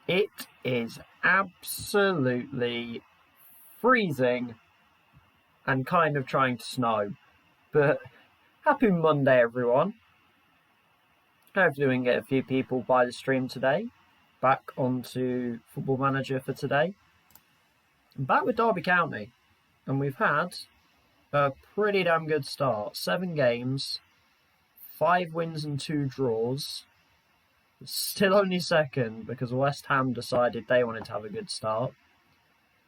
It is absolutely freezing and kind of trying to snow. But happy Monday, everyone. Hopefully we can get a few people by the stream today. Back onto Football Manager for today. I'm back with Derby County. And we've had a pretty damn good start. 7 games, 5 wins and 2 draws. Still only second because West Ham decided they wanted to have a good start.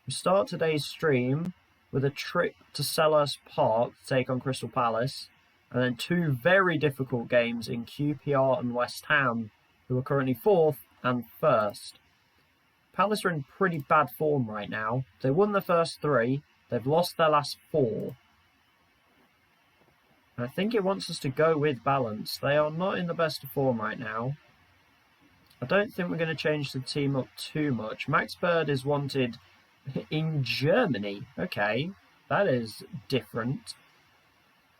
We start today's stream with a trip to Selhurst Park to take on Crystal Palace, and then 2 very difficult games in QPR and West Ham, who are currently 4th and 1st. Palace are in pretty bad form right now. They won the first 3, they've lost their last 4. I think it wants us to go with balance. They are not in the best of form right now. I don't think we're going to change the team up too much. Max Bird is wanted in Germany. Okay, that is different.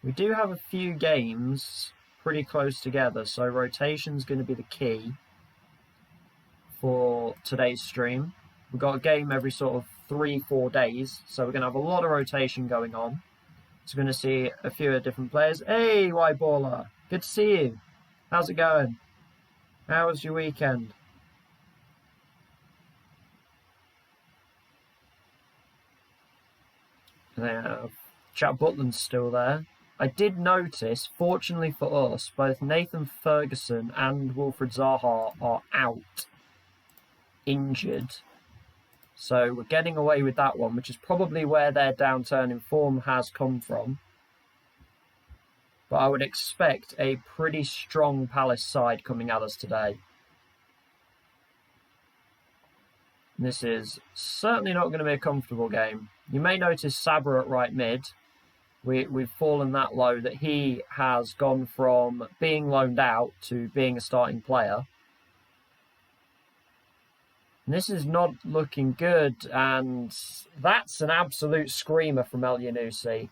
We do have a few games pretty close together, so rotation's going to be the key for today's stream. We've got a game every sort of 3-4 days, so we're going to have a lot of rotation going on. So we're going to see a few different players. Hey, White Baller, good to see you. How's it going? How was your weekend? Jack Butland's still there. I did notice, fortunately for us, both Nathan Ferguson and Wilfried Zaha are out, injured. So we're getting away with that one, which is probably where their downturn in form has come from. But I would expect a pretty strong Palace side coming at us today. This is certainly not going to be a comfortable game. You may notice Sabra at right mid. We've fallen that low that he has gone from being loaned out to being a starting player. And this is not looking good, and that's an absolute screamer from El Yunusi.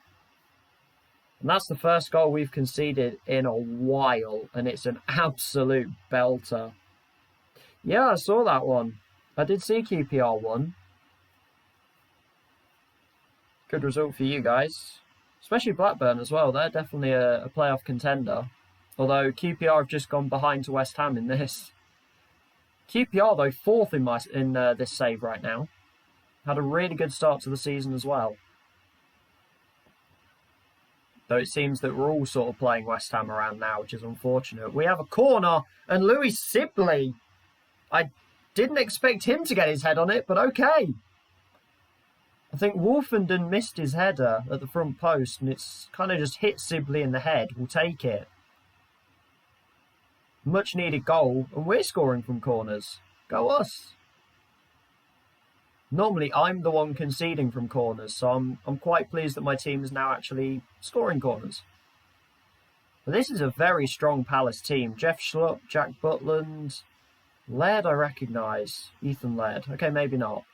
And that's the first goal we've conceded in a while, and it's an absolute belter. Yeah, I saw that one. I did see QPR won. Good result for you guys. Especially Blackburn as well. They're definitely a playoff contender. Although QPR have just gone behind to West Ham in this. QPR, though, 4th in this save right now. Had a really good start to the season as well. Though it seems that we're all sort of playing West Ham around now, which is unfortunate. We have a corner, and Louis Sibley. I didn't expect him to get his head on it, but okay. I think Wolfenden missed his header at the front post, and it's kind of just hit Sibley in the head. We'll take it. Much needed goal, and we're scoring from corners. Go us. Normally, I'm the one conceding from corners, so I'm quite pleased that my team is now actually scoring corners. But this is a very strong Palace team. Jeff Schlupp, Jack Butland, Laird I recognise. Ethan Laird. Okay, maybe not.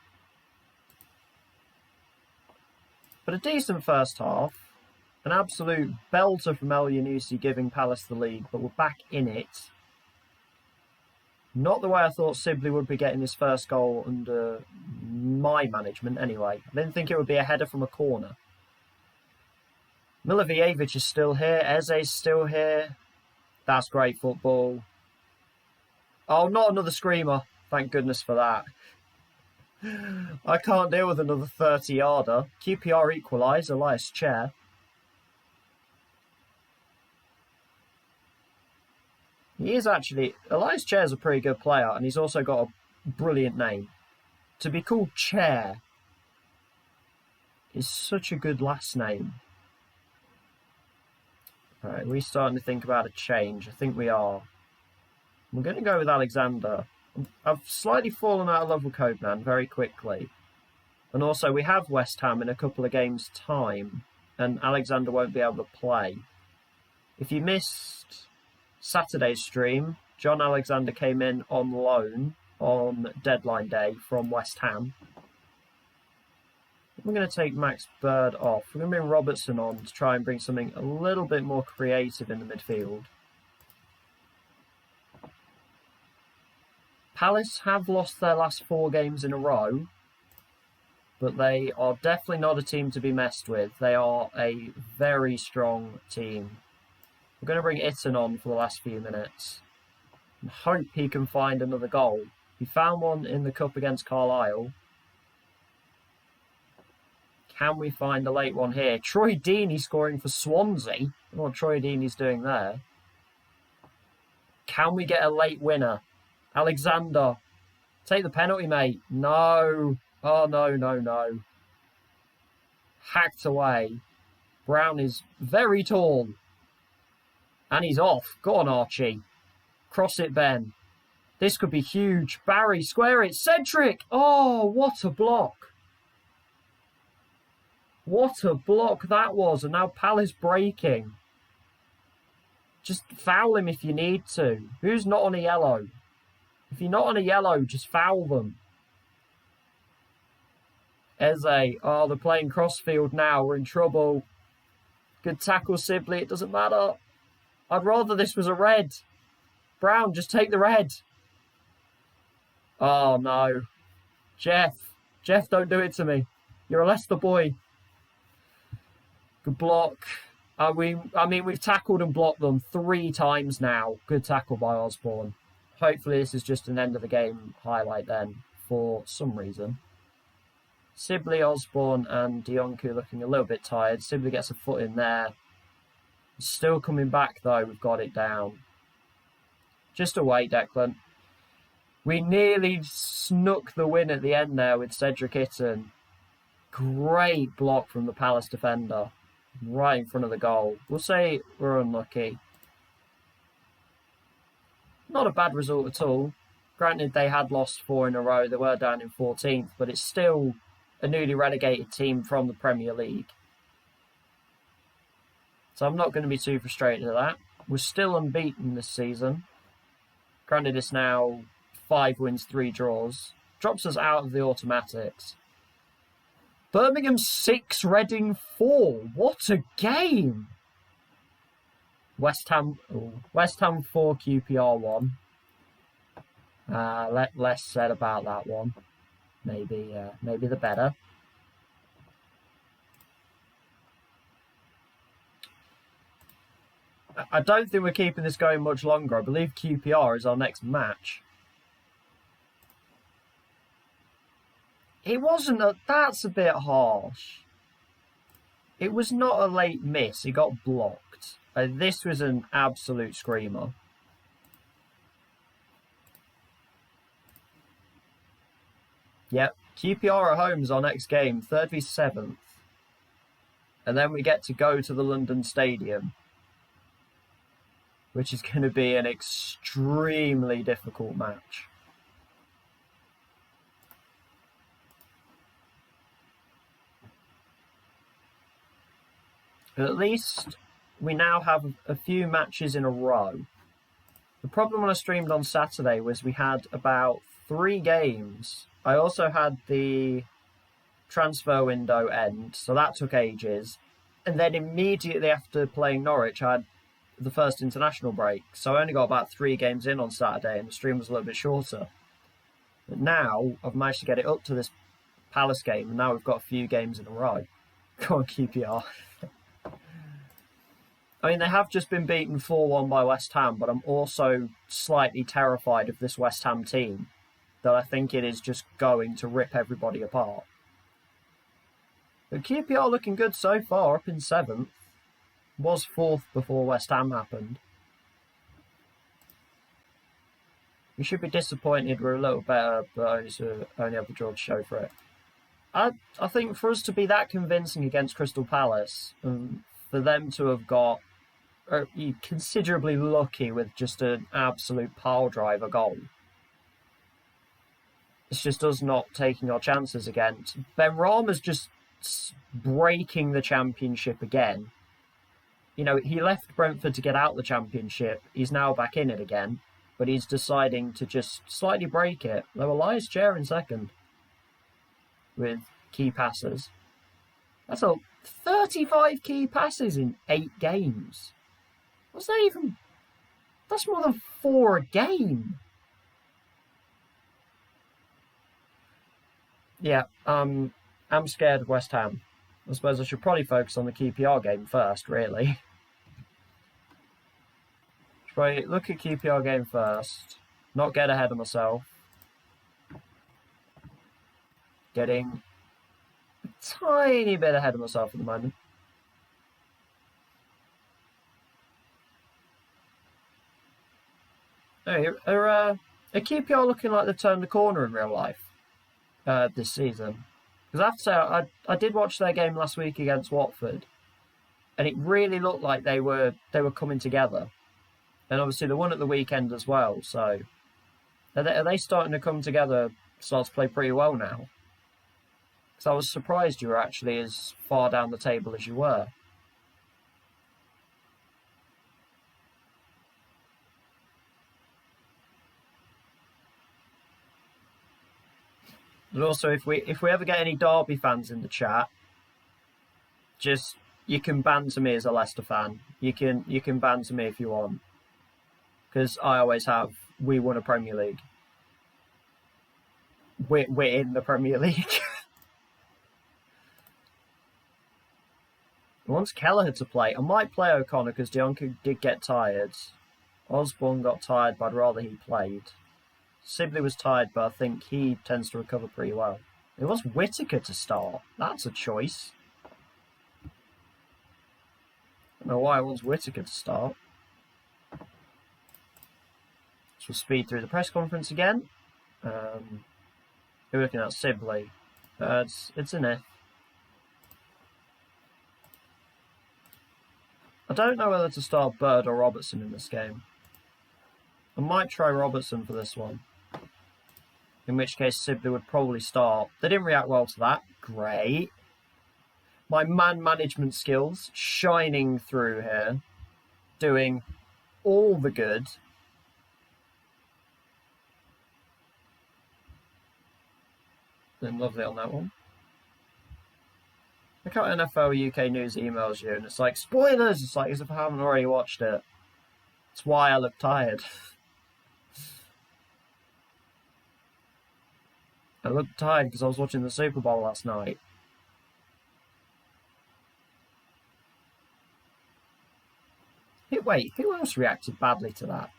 But a decent first half. An absolute belter from El Yunusi giving Palace the lead, but we're back in it. Not the way I thought Sibley would be getting his first goal under my management, anyway. I didn't think it would be a header from a corner. Milivojevic is still here. Eze's still here. That's great football. Oh, not another screamer. Thank goodness for that. I can't deal with another 30-yarder. QPR equalise. Elias Chair. He is actually... Elias Chair's a pretty good player, and he's also got a brilliant name. To be called Chair is such a good last name. Alright, we're starting to think about a change. I think we are. We're going to go with Alexander. I've slightly fallen out of love with Codeman very quickly. And also, we have West Ham in a couple of games' time, and Alexander won't be able to play. If you missed Saturday's stream, John Alexander came in on loan on deadline day from West Ham. We're going to take Max Bird off. We're going to bring Robertson on to try and bring something a little bit more creative in the midfield. Palace have lost their last 4 games in a row, but they are definitely not a team to be messed with. They are a very strong team. We're going to bring Itten on for the last few minutes and hope he can find another goal. He found one in the cup against Carlisle. Can we find a late one here? Troy Deeney scoring for Swansea. I don't know what Troy Deeney's doing there. Can we get a late winner? Alexander, take the penalty, mate. No. Oh, no. Hacked away. Brown is very tall. And he's off. Go on, Archie. Cross it, Ben. This could be huge. Barry, square it. Cedric! Oh, what a block. What a block that was. And now Palace breaking. Just foul him if you need to. Who's not on a yellow? If you're not on a yellow, just foul them. Eze. Oh, they're playing crossfield now. We're in trouble. Good tackle, Sibley. It doesn't matter. I'd rather this was a red. Brown, just take the red. Oh, no. Jeff, don't do it to me. You're a Leicester boy. Good block. We've tackled and blocked them 3 times now. Good tackle by Osborne. Hopefully this is just an end of the game highlight then, for some reason. Sibley, Osborne and Dionku looking a little bit tired. Sibley gets a foot in there. Still coming back though, we've got it down. Just away, Declan. We nearly snuck the win at the end there with Cedric Itten. Great block from the Palace defender. Right in front of the goal. We'll say we're unlucky. Not a bad result at all. Granted, they had lost 4 in a row. They were down in 14th, but it's still a newly relegated team from the Premier League. So I'm not going to be too frustrated at that. We're still unbeaten this season. Granted, it's now 5 wins, 3 draws. Drops us out of the automatics. Birmingham 6, Reading 4. What a game! West Ham 4, QPR 1. Less said about that one. Maybe the better. I don't think we're keeping this going much longer. I believe QPR is our next match. It wasn't that's a bit harsh. It was not a late miss. He got blocked. This was an absolute screamer. Yep. QPR at home is our next game. 3rd v 7th. And then we get to go to the London Stadium, which is going to be an extremely difficult match. At least we now have a few matches in a row. The problem when I streamed on Saturday was we had about 3 games. I also had the transfer window end, so that took ages. And then immediately after playing Norwich, I had the first international break. So I only got about 3 games in on Saturday and the stream was a little bit shorter. But now I've managed to get it up to this Palace game, and now we've got a few games in a row. Come on, QPR. I mean, they have just been beaten 4-1 by West Ham, but I'm also slightly terrified of this West Ham team, that I think it is just going to rip everybody apart. But QPR looking good so far, up in 7th. Was 4th before West Ham happened. We should be disappointed we're a little better, but only have the draw to show for it. I think for us to be that convincing against Crystal Palace, and for them to have got considerably lucky with just an absolute pile driver goal. It's just us not taking our chances against. Benrahma's just breaking the Championship again. You know, he left Brentford to get out the Championship. He's now back in it again, but he's deciding to just slightly break it. Though Elias Chair in 2nd with key passes. That's 35 key passes in 8 games. What's that even? That's more than 4 a game. Yeah, I'm scared of West Ham. I suppose I should probably focus on the QPR game first, really. Should probably look at QPR game first. Not get ahead of myself. Getting a tiny bit ahead of myself at the moment. Hey, are QPR looking like they've turned the corner in real life this season? Because I have to say, I did watch their game last week against Watford, and it really looked like they were coming together. And obviously they won at the weekend as well. So are they starting to come together? Start to play pretty well now. Because I was surprised you were actually as far down the table as you were. But also, if we ever get any Derby fans in the chat, just you can banter me as a Leicester fan. You can banter me if you want, because I always have. We won a Premier League. We're in the Premier League. Once Kelleher to play, I might play O'Connor because Dionka did get tired. Osborne got tired, but I'd rather he played. Sibley was tired, but I think he tends to recover pretty well. It was Whittaker to start. That's a choice. I don't know why I want Whittaker to start. So we'll speed through the press conference again. We're looking at Sibley. It's an F. I don't know whether to start Bird or Robertson in this game. I might try Robertson for this one. In which case Sibley would probably start. They didn't react well to that. Great. My man management skills shining through here. Doing all the good. Been lovely on that one. Look how NFL UK News emails you and it's like, spoilers! It's like as if I haven't already watched it. That's why I look tired. I looked tired because I was watching the Super Bowl last night. Wait, who else reacted badly to that?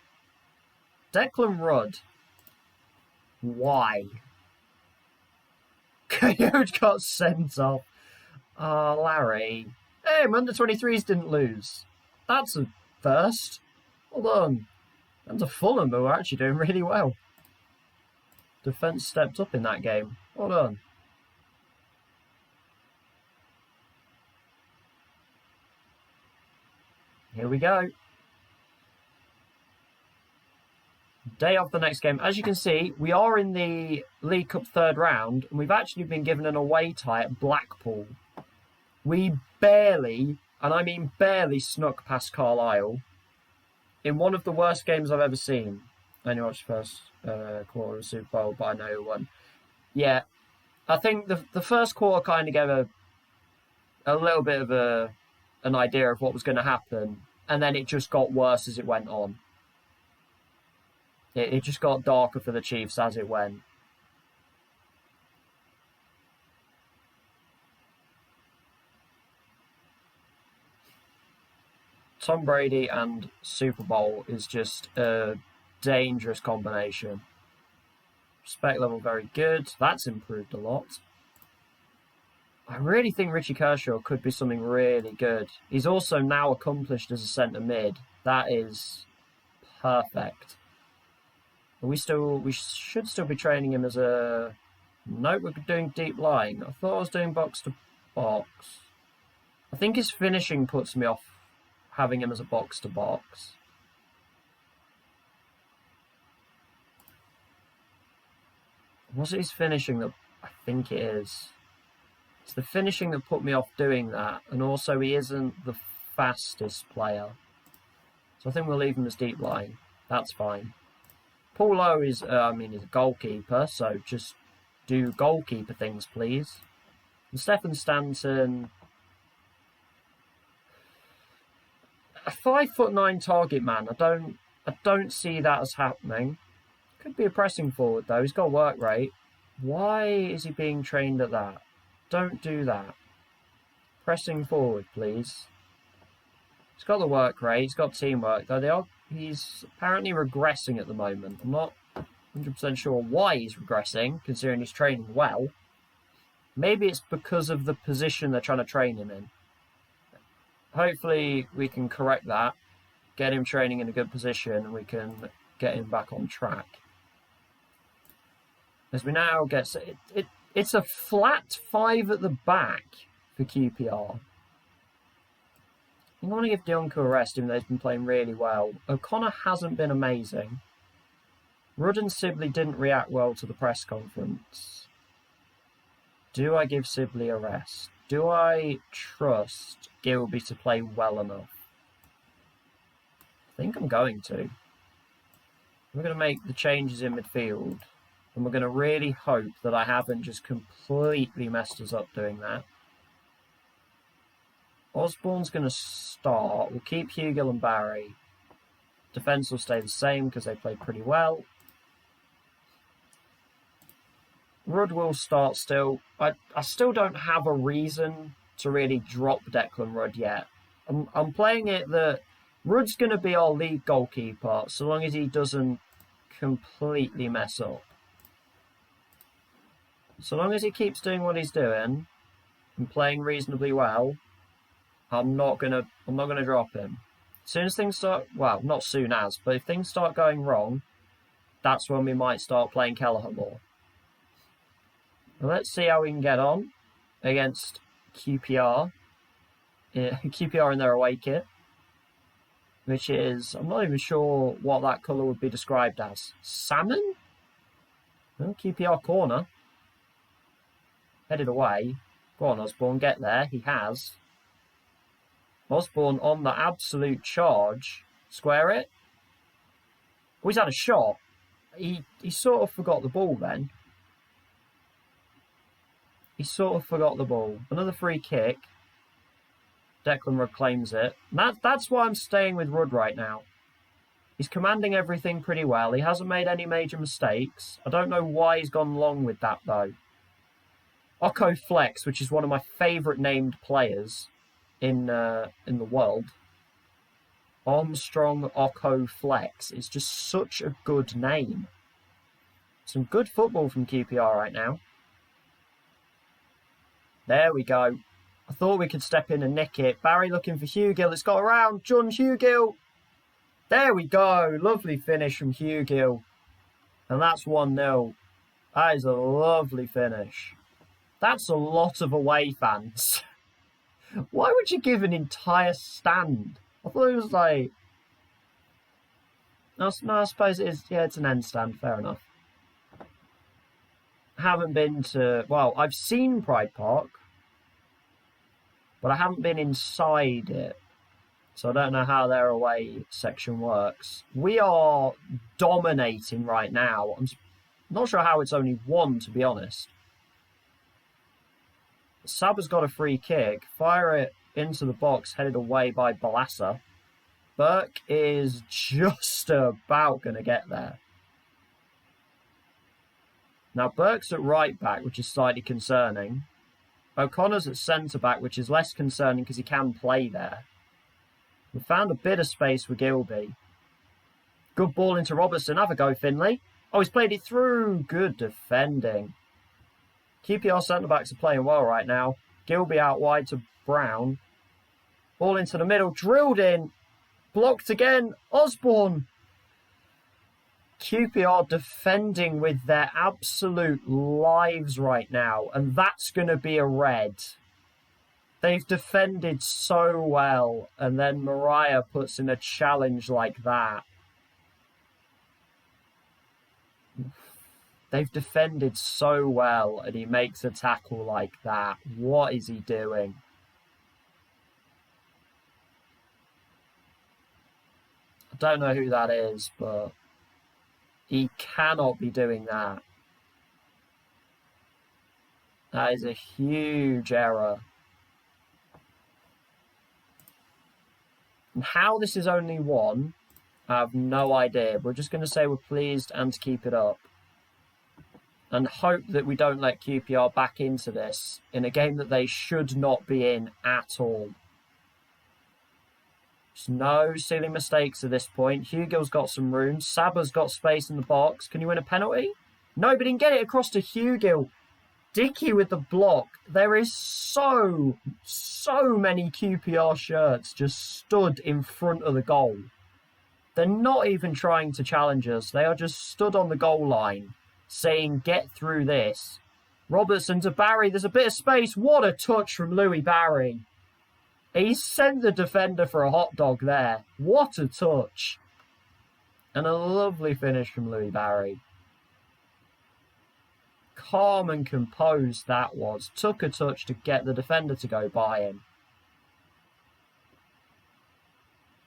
Declan Rudd. Why? Coyote got sent off. Larry. Hey, my under-23s didn't lose. That's a first. Hold on. And to Fulham, who are actually doing really well. Defence stepped up in that game. Hold on. Here we go. Day of the next game. As you can see, we are in the League Cup third round, and we've actually been given an away tie at Blackpool. We barely, and I mean barely, snuck past Carlisle in one of the worst games I've ever seen. I only watched the first quarter of the Super Bowl, but I know who won. Yeah, I think the first quarter kind of gave a little bit of an idea of what was going to happen, and then it just got worse as it went on. It just got darker for the Chiefs as it went. Tom Brady and Super Bowl is just a dangerous combination. Respect level very good. That's improved a lot. I really think Richie Kershaw could be something really good. He's also now accomplished as a centre mid. That is perfect. We should still be training him as a... No, we're doing deep lying. I thought I was doing box to box. I think his finishing puts me off having him as a box to box. Was it his finishing that... I think it is. It's the finishing that put me off doing that. And also he isn't the fastest player. So I think we'll leave him as deep lying. That's fine. Paul Lowe is, he's a goalkeeper, so just do goalkeeper things, please. And Stephen Stanton, a 5'9" target man. I don't see that as happening. Could be a pressing forward though. He's got work rate. Why is he being trained at that? Don't do that. Pressing forward, please. He's got the work rate, he's got teamwork, though he's apparently regressing at the moment. I'm not 100% sure why he's regressing, considering he's training well. Maybe it's because of the position they're trying to train him in. Hopefully we can correct that, get him training in a good position, and we can get him back on track. As we now get... It's a flat 5 at the back for QPR. I want to give Dionka a rest, even though he's been playing really well. O'Connor hasn't been amazing. Rudd and Sibley didn't react well to the press conference. Do I give Sibley a rest? Do I trust Gilby to play well enough? I think I'm going to. We're going to make the changes in midfield. And we're going to really hope that I haven't just completely messed us up doing that. Osborne's going to start. We'll keep Hugill and Barry. Defence will stay the same because they played pretty well. Rudd will start still. I still don't have a reason to really drop Declan Rudd yet. I'm playing it that Rudd's going to be our lead goalkeeper so long as he doesn't completely mess up. So long as he keeps doing what he's doing and playing reasonably well, I'm not gonna drop him. As soon as things start, well, not soon as, but if things start going wrong, that's when we might start playing Kelleher more. Well, let's see how we can get on against QPR. QPR in their away kit, which is, I'm not even sure what that colour would be described as. Salmon? Well, QPR corner. Headed away. Go on, Osborne, get there. He has. Osborne on the absolute charge. Square it. Oh, he's had a shot. He sort of forgot the ball then. He sort of forgot the ball. Another free kick. Declan Rudd claims it. That's why I'm staying with Rudd right now. He's commanding everything pretty well. He hasn't made any major mistakes. I don't know why he's gone long with that, though. Occo Flex, which is one of my favourite named players in the world. Armstrong Occo Flex is just such a good name. Some good football from QPR right now. There we go. I thought we could step in and nick it. Barry looking for Hugill. It's got around. John Hugill. There we go. Lovely finish from Hugill. And that's 1-0. That is a lovely finish. That's a lot of away fans. Why would you give an entire stand? I thought it was like... No, I suppose it is. Yeah, it's an end stand. Fair enough. Haven't been to... Well, I've seen Pride Park, but I haven't been inside it. So I don't know how their away section works. We are dominating right now. I'm not sure how it's only 1, to be honest. Saba's got a free kick. Fire it into the box, headed away by Balassa. Burke is just about going to get there. Now, Burke's at right back, which is slightly concerning. O'Connor's at centre back, which is less concerning because he can play there. We found a bit of space with Gilby. Good ball into Robertson. Have a go, Finlay. Oh, he's played it through. Good defending. QPR centre-backs are playing well right now. Gilby out wide to Brown. Ball into the middle. Drilled in. Blocked again. Osborne. QPR defending with their absolute lives right now. And that's going to be a red. They've defended so well. And then Mariah puts in a challenge like that. They've defended so well, and he makes a tackle like that. What is he doing? I don't know who that is, but he cannot be doing that. That is a huge error. And how this is only 1, I have no idea. We're just going to say we're pleased and to keep it up. and hope that we don't let QPR back into this in a game that they should not be in at all. There's no silly mistakes at this point. Hugill's got some room. Saba's got space in the box. Can you win a penalty? No, but he didn't get it across to Hugill. Dickey with the block. There is so many QPR shirts just stood in front of the goal. They're not even trying to challenge us. They are just stood on the goal line saying, get through this. Robertson to Barry. There's a bit of space. What a touch from Louis Barry. He sent the defender for a hot dog there. What a touch. And a lovely finish from Louis Barry. Calm and composed that was. Took a touch to get the defender to go by him.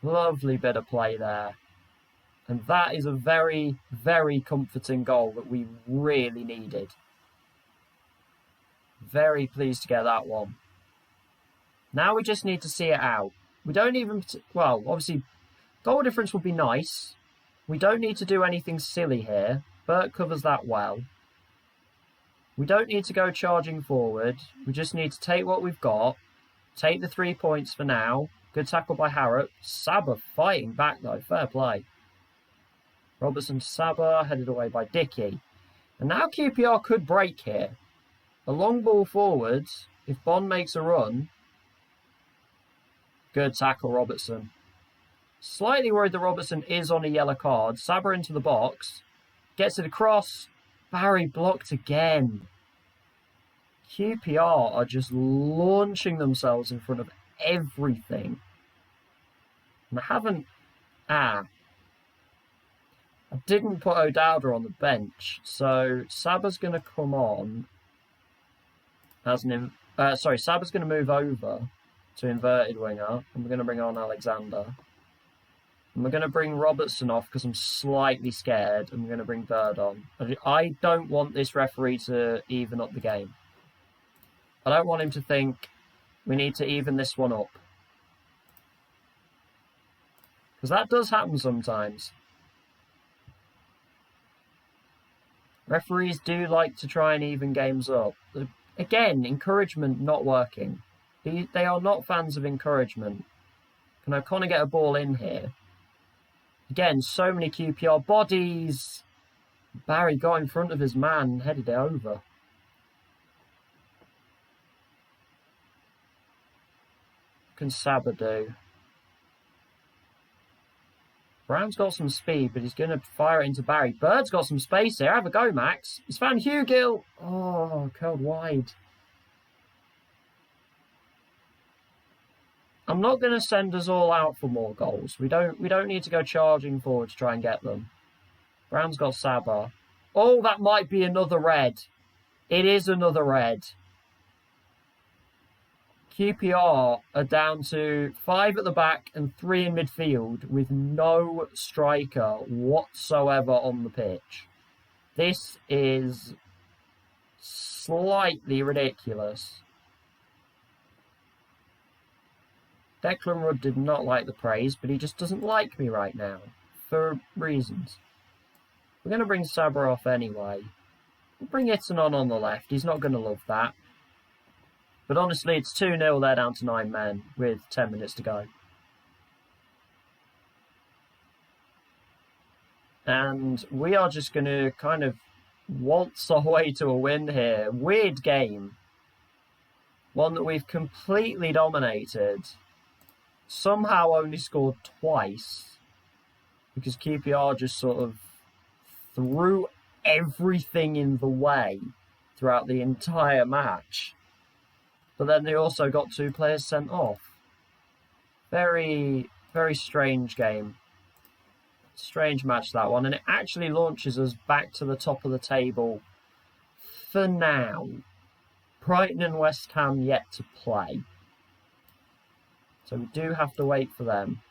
Lovely bit of play there. And that is a very, very comforting goal that we really needed. Very pleased to get that one. Now we just need to see it out. We don't even... Well, obviously, goal difference would be nice. We don't need to do anything silly here. Burt covers that well. We don't need to go charging forward. We just need to take what we've got. Take the 3 points for now. Good tackle by Harrop. Saba fighting back, though. Fair play. Robertson to Saba, headed away by Dickey. And now QPR could break here. A long ball forwards. If Bond makes a run. Good tackle, Robertson. Slightly worried that Robertson is on a yellow card. Saba into the box. Gets it across. Barry blocked again. QPR are just launching themselves in front of everything. And I haven't... I didn't put O'Dowda on the bench, so Saba's going to come on as an... Saba's going to move over to inverted winger, and we're going to bring on Alexander. And we're going to bring Robertson off because I'm slightly scared, and we're going to bring Bird on. I don't want this referee to even up the game. I don't want him to think we need to even this one up. Because that does happen sometimes. Referees do like to try and even games up. Again, encouragement not working. They are not fans of encouragement. Can O'Connor get a ball in here? Again, so many QPR bodies. Barry got in front of his man and headed it over. What can Saba do? Brown's got some speed, but he's going to fire it into Barry. Bird's got some space here. Have a go, Max. He's found Hugill. Oh, curled wide. I'm not going to send us all out for more goals. We don't need to go charging forward to try and get them. Brown's got Saba. Oh, that might be another red. It is another red. QPR are down to 5 at the back and 3 in midfield with no striker whatsoever on the pitch. This is slightly ridiculous. Declan Rudd did not like the praise, but he just doesn't like me right now for reasons. We're going to bring Saba off anyway. We'll bring Itten on the left. He's not going to love that. But honestly, it's 2-0. They're down to 9 men with 10 minutes to go. And we are just going to kind of waltz our way to a win here. Weird game. One that we've completely dominated. Somehow only scored twice. Because QPR just sort of threw everything in the way throughout the entire match. But then they also got 2 players sent off. Very, very strange game. Strange match, that one. And it actually launches us back to the top of the table for now. Brighton and West Ham yet to play. So we do have to wait for them.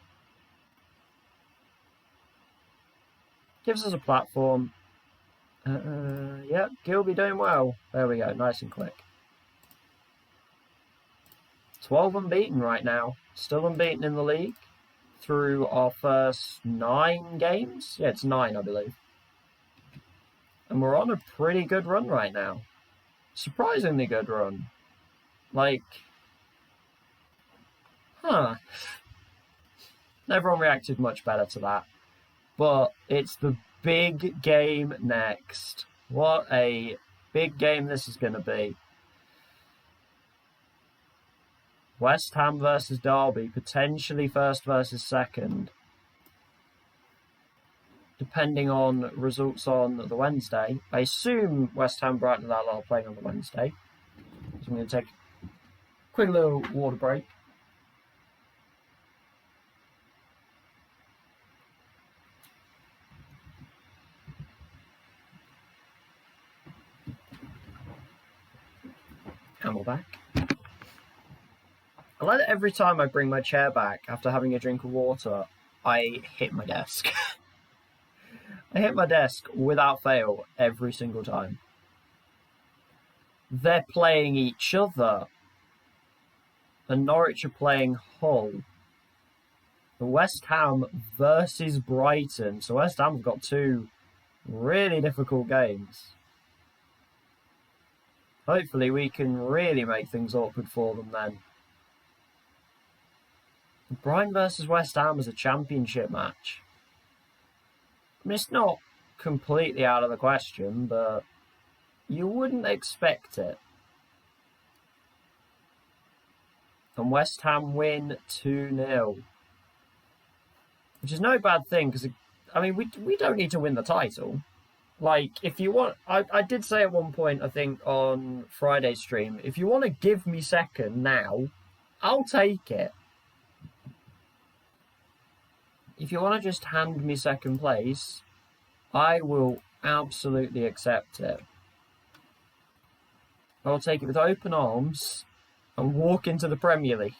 Gives us a platform. Yep, Gilby doing well. There we go, nice and quick. 12 unbeaten right now. Still unbeaten in the league through our first 9 games. Yeah, it's 9, I believe. And we're on a pretty good run right now. Surprisingly good run. Like, everyone reacted much better to that. But it's the big game next. What a big game this is going to be. West Ham versus Derby, potentially first versus second. Depending on results on the Wednesday. I assume West Ham, Brighton and that are playing on the Wednesday. So I'm going to take a quick little water break. And we're back. I like that every time I bring my chair back after having a drink of water, I hit my desk. I hit my desk without fail every single time. They're playing each other. And Norwich are playing Hull. The West Ham versus Brighton. So West Ham have got two really difficult games. Hopefully we can really make things awkward for them then. Brighton versus West Ham is a championship match. I mean, it's not completely out of the question, but you wouldn't expect it. And West Ham win 2-0. Which is no bad thing, because, I mean, we don't need to win the title. Like, if you want... I did say at one point, I think, on Friday's stream, if you want to give me second now, I'll take it. If you want to just hand me second place, I will absolutely accept it. I'll take it with open arms and walk into the Premier League.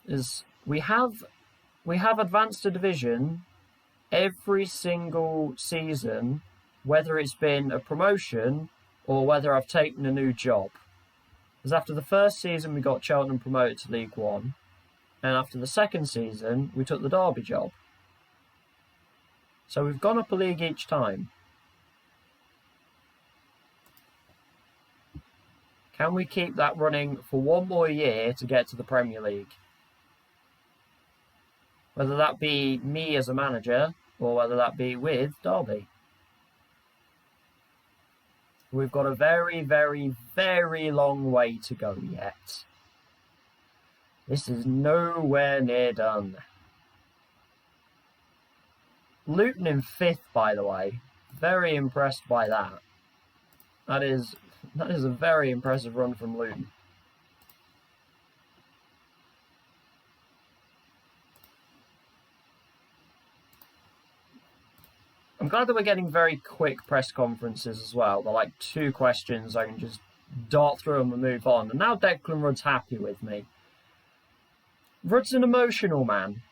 As we have advanced a division every single season, whether it's been a promotion or whether I've taken a new job. Because after the first season, we got Cheltenham promoted to League One. And after the second season, we took the Derby job. So we've gone up a league each time. Can we keep that running for one more year to get to the Premier League? Whether that be me as a manager or whether that be with Derby. We've got a very, very, very long way to go yet. This is nowhere near done. Luton in 5th, by the way. Very impressed by that. That is a very impressive run from Luton. I'm glad that we're getting very quick press conferences as well. They're like 2 questions. I can just dart through them and move on. And now Declan Rudd's happy with me. Rudd's an emotional man.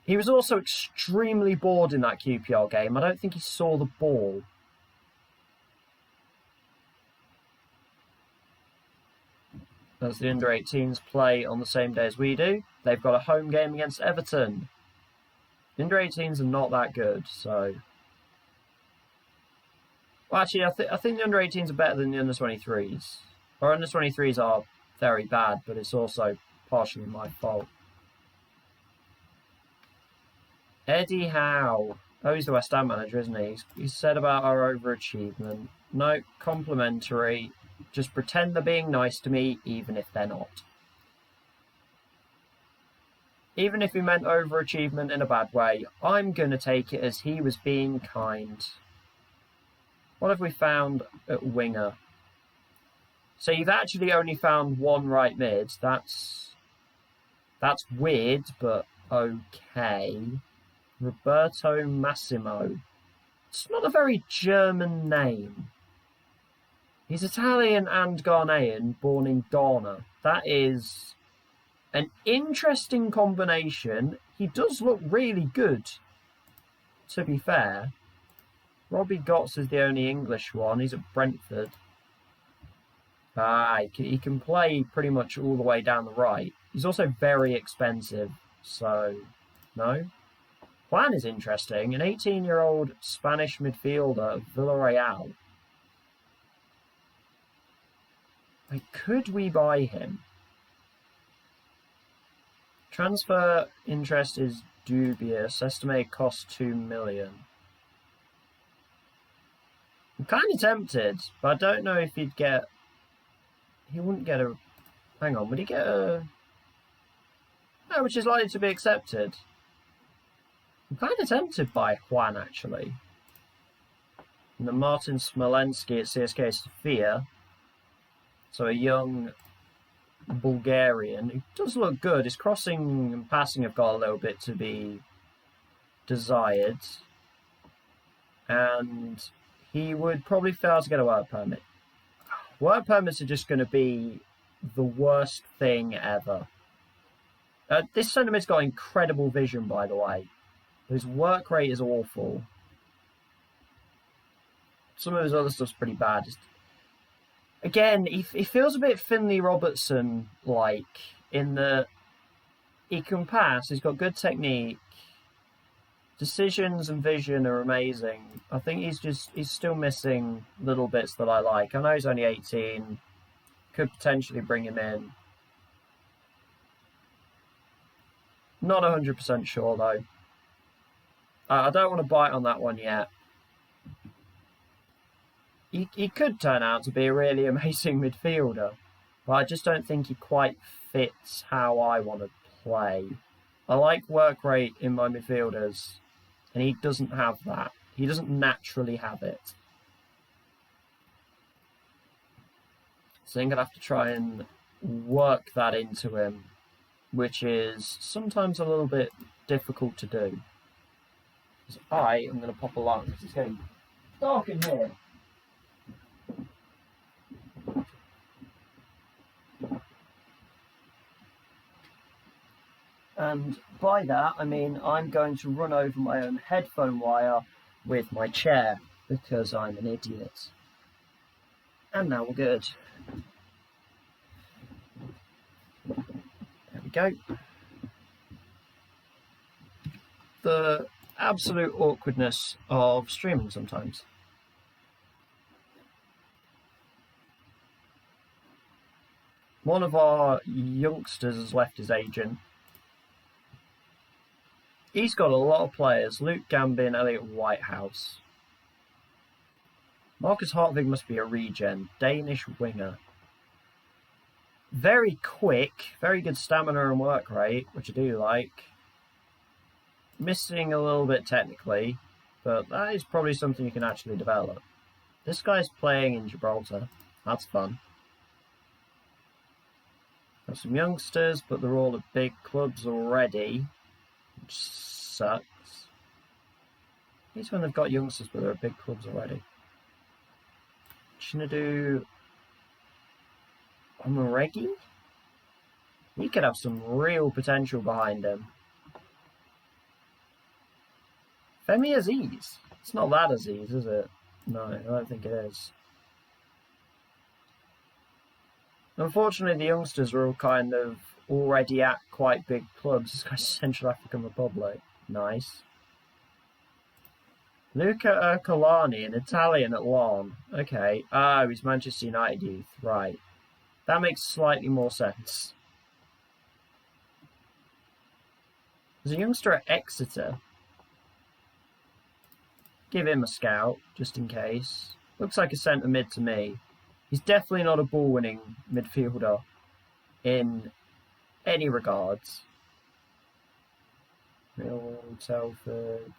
He was also extremely bored in that QPR game. I don't think he saw the ball. As the under-18s play on the same day as we do, they've got a home game against Everton. The under-18s are not that good, so... Well, actually, I think the under-18s are better than the under-23s. Or under-23s are very bad, but it's also partially my fault. Eddie Howe. Oh, he's the West Ham manager, isn't he? He said about our overachievement. No, complimentary. Just pretend they're being nice to me, even if they're not. Even if he meant overachievement in a bad way, I'm going to take it as he was being kind. What have we found at winger? So you've actually only found one right mid. That's weird, but okay. Roberto Massimo. It's not a very German name. He's Italian and Ghanaian, born in Ghana. That is an interesting combination. He does look really good, to be fair. Robbie Gotts is the only English one. He's at Brentford. He can play pretty much all the way down the right. He's also very expensive, so no. Juan is interesting, an 18-year-old Spanish midfielder of Villarreal. Like, could we buy him? Transfer interest is dubious. Estimated cost 2 million. I'm kind of tempted, but I don't know if he'd get... He wouldn't get a... Hang on, would he get a... No, which is likely to be accepted. I'm kind of tempted by Juan, actually. And the Martin Smolensky at CSKA Sofia. So a young Bulgarian who does look good. His crossing and passing have got a little bit to be desired. And he would probably fail to get a work permit. Work permits are just going to be the worst thing ever. This centre-mid's got incredible vision, by the way. His work rate is awful. Some of his other stuff's pretty bad. Again, he feels a bit Finley Robertson-like in that he can pass, he's got good technique, decisions and vision are amazing. I think he's still missing little bits that I like. I know he's only 18, could potentially bring him in. Not 100% sure, though. I don't want to bite on that one yet. He could turn out to be a really amazing midfielder, but I just don't think he quite fits how I want to play. I like work rate in my midfielders, and he doesn't have that. He doesn't naturally have it. So I'm going to have to try and work that into him, which is sometimes a little bit difficult to do. So I am going to pop along because it's getting dark in here. And by that, I mean I'm going to run over my own headphone wire with my chair because I'm an idiot. And now we're good. There we go. The absolute awkwardness of streaming sometimes. One of our youngsters has left his agent. He's got a lot of players. Luke Gambin, Elliot Whitehouse. Marcus Hartvig must be a regen. Danish winger. Very quick. Very good stamina and work rate, which I do like. Missing a little bit technically, but that is probably something you can actually develop. This guy's playing in Gibraltar. That's fun. Got some youngsters, but they're all at big clubs already, which sucks. At least when they've got youngsters, but they're at big clubs already. Chinadu Omaregi? He could have some real potential behind him. Femi Aziz. It's not that Aziz, is it? No, I don't think it is. Unfortunately, the youngsters are all kind of already at quite big clubs. This guy's Central African Republic. Nice. Luca Ercolani, an Italian at Lyon. Okay. Oh, he's Manchester United youth. Right. That makes slightly more sense. There's a youngster at Exeter. Give him a scout, just in case. Looks like a centre mid to me. He's definitely not a ball-winning midfielder in any regards. Real Telford.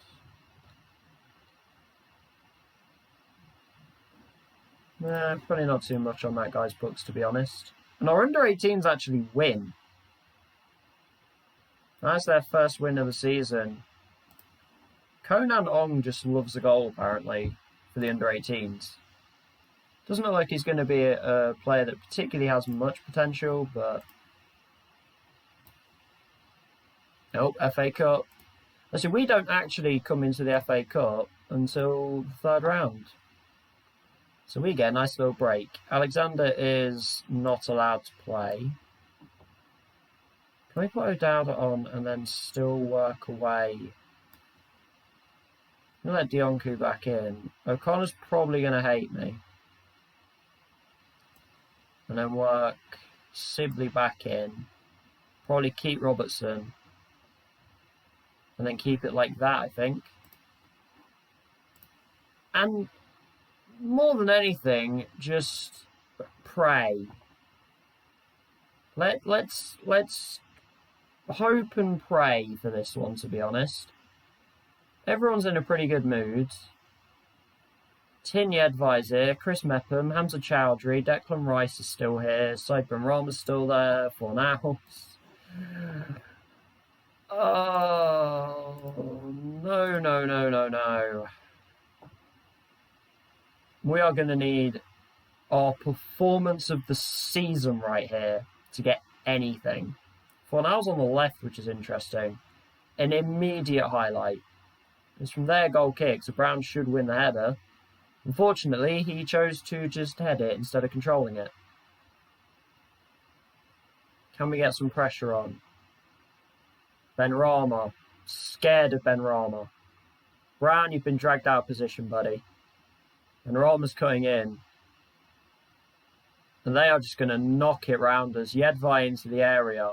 Nah, probably not too much on that guy's books, to be honest. And our under-18s actually win. That's their first win of the season. Conan Ong just loves a goal, apparently, for the under-18s. Doesn't look like he's going to be a player that particularly has much potential, but... Nope, FA Cup. Listen, we don't actually come into the FA Cup until the third round. So we get a nice little break. Alexander is not allowed to play. Can we put O'Dowda on and then still work away I'm going to let Dionku back in. O'Connor's probably going to hate me. And then work Sibley back in. Probably keep Robertson. And then keep it like that, I think. And more than anything, just pray. Let's hope and pray for this one, to be honest. Everyone's in a pretty good mood. Tin Yedvai's here, Chris Mepham, Hamza Chowdhury, Declan Rice is still here, Said Ben Rama's still there, Fornals. Oh, no. We are going to need our performance of the season right here to get anything. Fornals on the left, which is interesting. An immediate highlight. It's from their goal kick, so Brown should win the header. Unfortunately, he chose to just head it instead of controlling it. Can we get some pressure on? Ben Rama. Scared of Ben Rama. Brown, you've been dragged out of position, buddy. And Rama's cutting in. And they are just going to knock it round us. Yedvai into the area.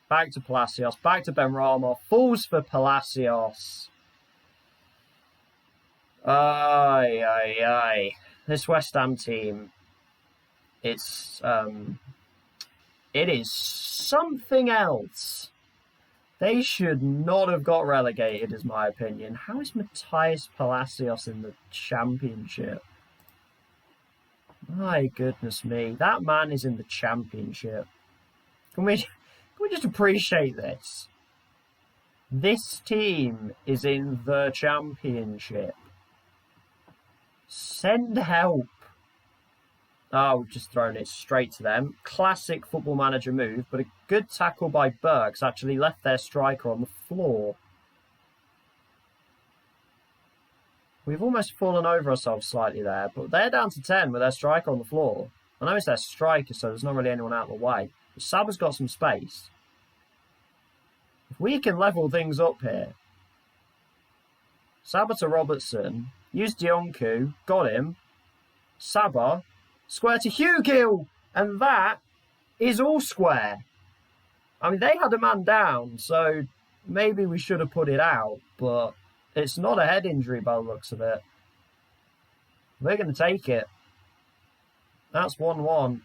Back to Palacios. Back to Ben Rama. Falls for Palacios. Aye. This West Ham team, it is something else. They should not have got relegated, is my opinion. How is Matthias Palacios in the Championship? My goodness me. That man is in the Championship. Can we just appreciate this? This team is in the Championship. Send help. Oh, we've just thrown it straight to them. Classic Football Manager move, but a good tackle by Burks actually left their striker on the floor. We've almost fallen over ourselves slightly there, but they're down to 10 with their striker on the floor. I know it's their striker, so there's not really anyone out of the way. But Saba's got some space. If we can level things up here. Saba to Robertson. Use Dionku. Got him. Saba. Square to Hugill. And that is all square. I mean, they had a man down, so maybe we should have put it out, but it's not a head injury by the looks of it. We're going to take it. That's 1-1.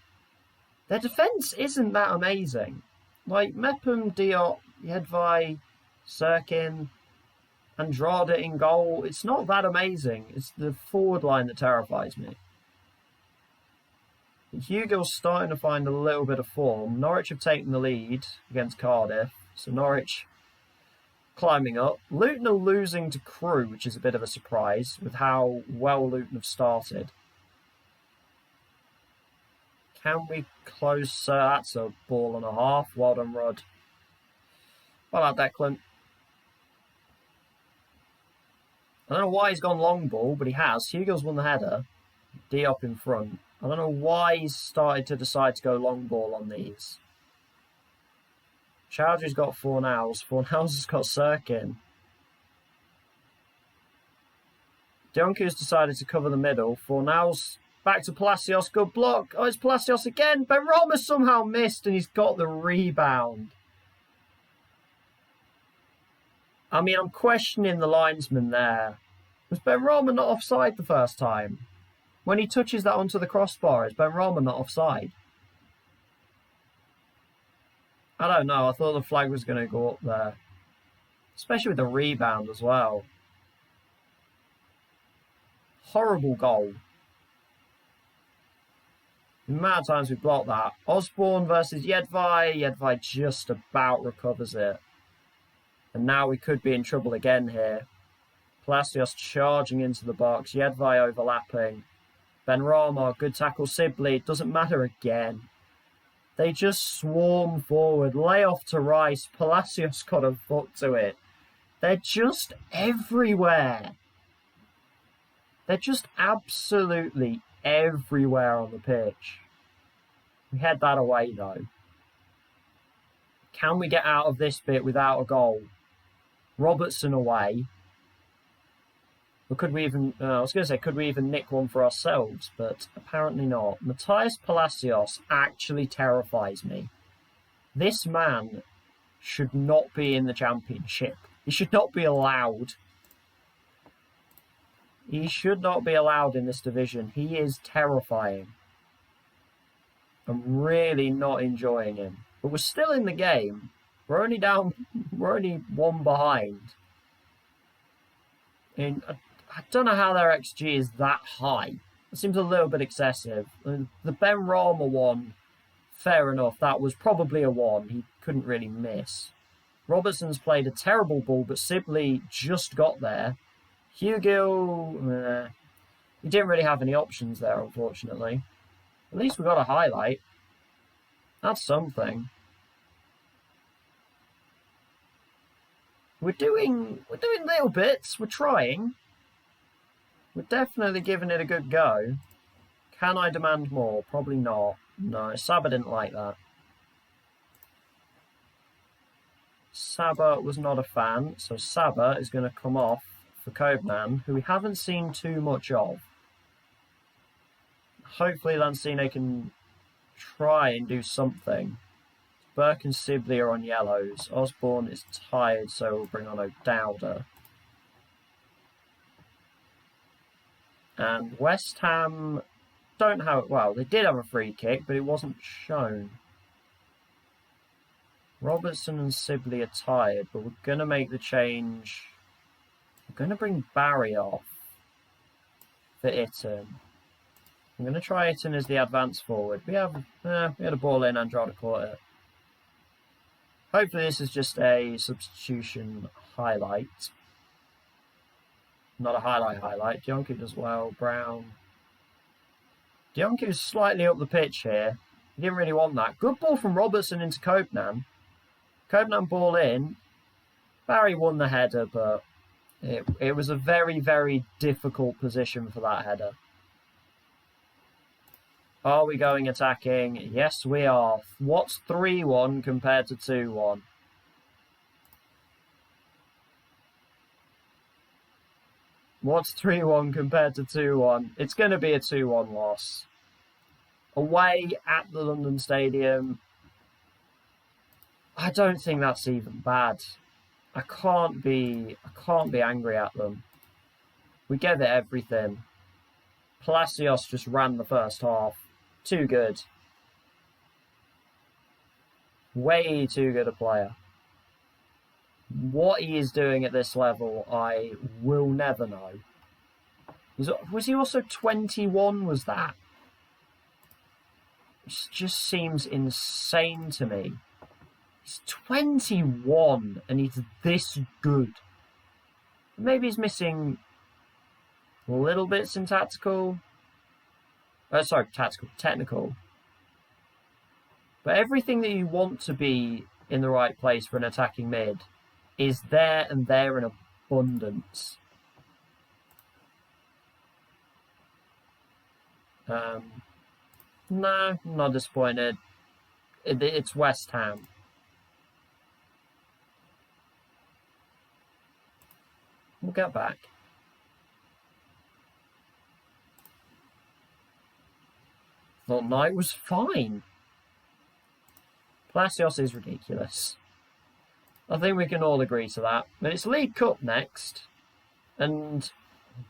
Their defence isn't that amazing. Like, Mepham, Diop, Yedvai, Sirkin, Andrada in goal. It's not that amazing. It's the forward line that terrifies me. Hugill's starting to find a little bit of form. Norwich have taken the lead against Cardiff. So Norwich climbing up. Luton are losing to Crewe, which is a bit of a surprise with how well Luton have started. Can we close? That's a ball and a half. Well done, Rod. Well done, Declan. I don't know why he's gone long ball, but he has. Hugill's won the header. Diop in front. I don't know why he's started to decide to go long ball on these. Chowdhury's got Fornals. Fornals has got Sirkin. Dionku's decided to cover the middle. Fornals back to Palacios. Good block. Oh, it's Palacios again. Ben Rama somehow missed and he's got the rebound. I mean, I'm questioning the linesman there. Was Ben Rama not offside the first time? When he touches that onto the crossbar, is Ben Rama not offside? I don't know. I thought the flag was going to go up there. Especially with the rebound as well. Horrible goal. The amount of times we blocked that. Osborne versus Yedvai. Yedvai just about recovers it. And now we could be in trouble again here. Palacios charging into the box. Yedvai overlapping. Ben Rama, good tackle. Sibley. It doesn't matter again. They just swarm forward. Lay off to Rice. Palacios got a foot to it. They're just everywhere. They're just absolutely everywhere on the pitch. We head that away, though. Can we get out of this bit without a goal? Robertson away. Or could we even, I was going to say, could we even nick one for ourselves? But apparently not. Matthias Palacios actually terrifies me. This man should not be in the championship. He should not be allowed. He should not be allowed in this division. He is terrifying. I'm really not enjoying him. But we're still in the game. We're only down, we're only one behind. And I don't know how their XG is that high. It seems a little bit excessive. The Ben Rama one, fair enough. That was probably a 1. He couldn't really miss. Robertson's played a terrible ball, but Sibley just got there. Hugill, he didn't really have any options there, unfortunately. At least we got a highlight. That's something. We're doing little bits. We're trying. We're definitely giving it a good go. Can I demand more? Probably not. No, Saba didn't like that. Saba was not a fan, so Saba is going to come off for Kobnan, who we haven't seen too much of. Hopefully Lancine can try and do something. Burke and Sibley are on yellows. Osborne is tired, so we'll bring on O'Dowda. And West Ham don't have... Well, they did have a free kick, but it wasn't shown. Robertson and Sibley are tired, but we're going to make the change. We're going to bring Barry off for Itten. I'm going to try Itten as the advance forward. We had a ball in, Andrada caught it. Hopefully this is just a substitution highlight. Not a highlight. Dionku does well. Brown. Dionku's slightly up the pitch here. He didn't really want that. Good ball from Robertson into Kobnan. Kobnan ball in. Barry won the header, but it was a very, very difficult position for that header. Are we going attacking? Yes, we are. What's 3-1 compared to 2-1? What's 3-1 compared to 2-1? It's going to be a 2-1 loss. Away at the London Stadium. I don't think that's even bad. I can't be angry at them. We gave it everything. Palacios just ran the first half. Too good. Way too good a player. What he is doing at this level, I will never know. Was he also 21, was that? It just seems insane to me. He's 21 and he's this good. Maybe he's missing little bits in technical. But everything that you want to be in the right place for an attacking mid is there and there in abundance. No, I'm not disappointed. It's West Ham. We'll get back. Thought Knight was fine. Palacios is ridiculous. I think we can all agree to that. But it's League Cup next. And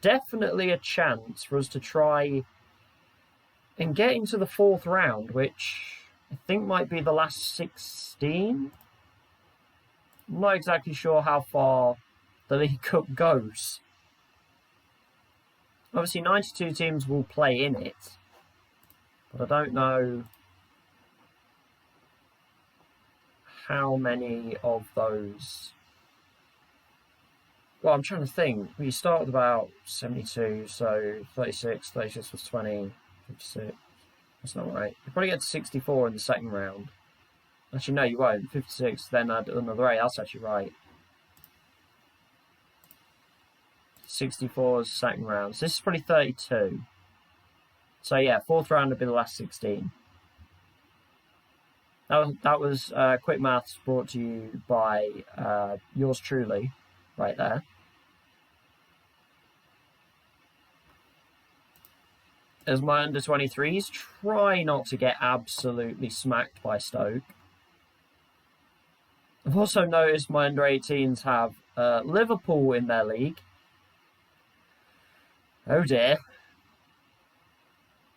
definitely a chance for us to try and get into the 4th round, which I think might be the last 16. I'm not exactly sure how far the League Cup goes. Obviously, 92 teams will play in it. But I don't know how many of those... Well, I'm trying to think. We start with about 72, so 36 was 20, 56. That's not right. You probably get to 64 in the second round. Actually, no, you won't. 56, then add another 8. That's actually right. 64 is the second round. So this is probably 32. So yeah, 4th round would be the last 16. That was quick maths brought to you by yours truly, right there. as my under-23s try not to get absolutely smacked by Stoke. I've also noticed my under-18s have Liverpool in their league. Oh dear.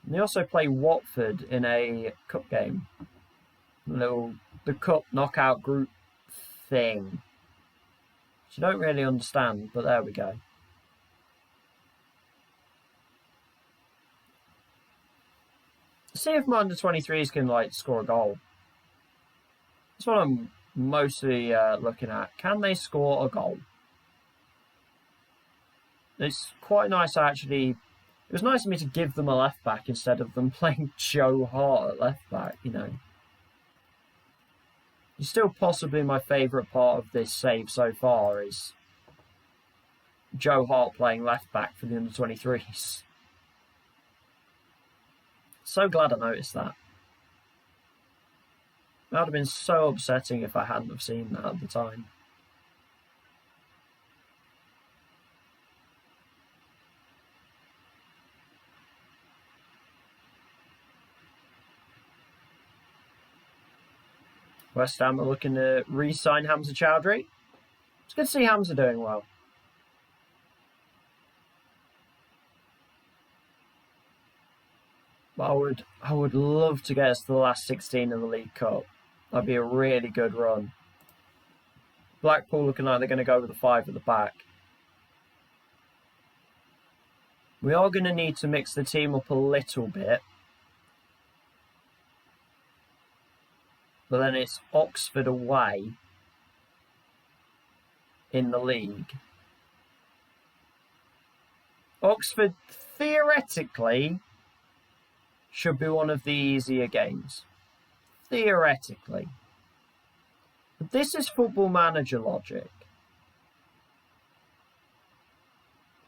And they also play Watford in a cup game. The cup knockout group thing. Which you don't really understand, but there we go. See if my under-23s can score a goal. That's what I'm mostly looking at. Can they score a goal? It's quite nice actually. It was nice of me to give them a left back instead of them playing Joe Hart at left back, you know. It's still possibly my favourite part of this save so far is Joe Hart playing left back for the under-23s. So glad I noticed that. That would have been so upsetting if I hadn't have seen that at the time. West Ham are looking to re-sign Hamza Chowdhury. It's good to see Hamza doing well. But I would love to get us to the last 16 of the League Cup. That'd be a really good run. Blackpool looking like they're going to go with a 5 at the back. We are going to need to mix the team up a little bit. But then it's Oxford away in the league. Oxford, theoretically, should be one of the easier games. Theoretically. But this is Football Manager logic.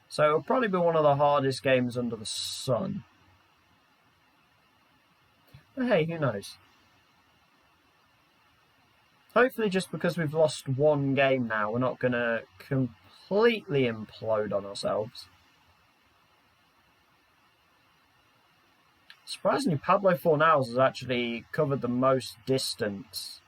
So it'll probably be one of the hardest games under the sun. But hey, who knows? Hopefully just because we've lost one game now, we're not going to completely implode on ourselves. Surprisingly, Pablo Fornals has actually covered the most distance.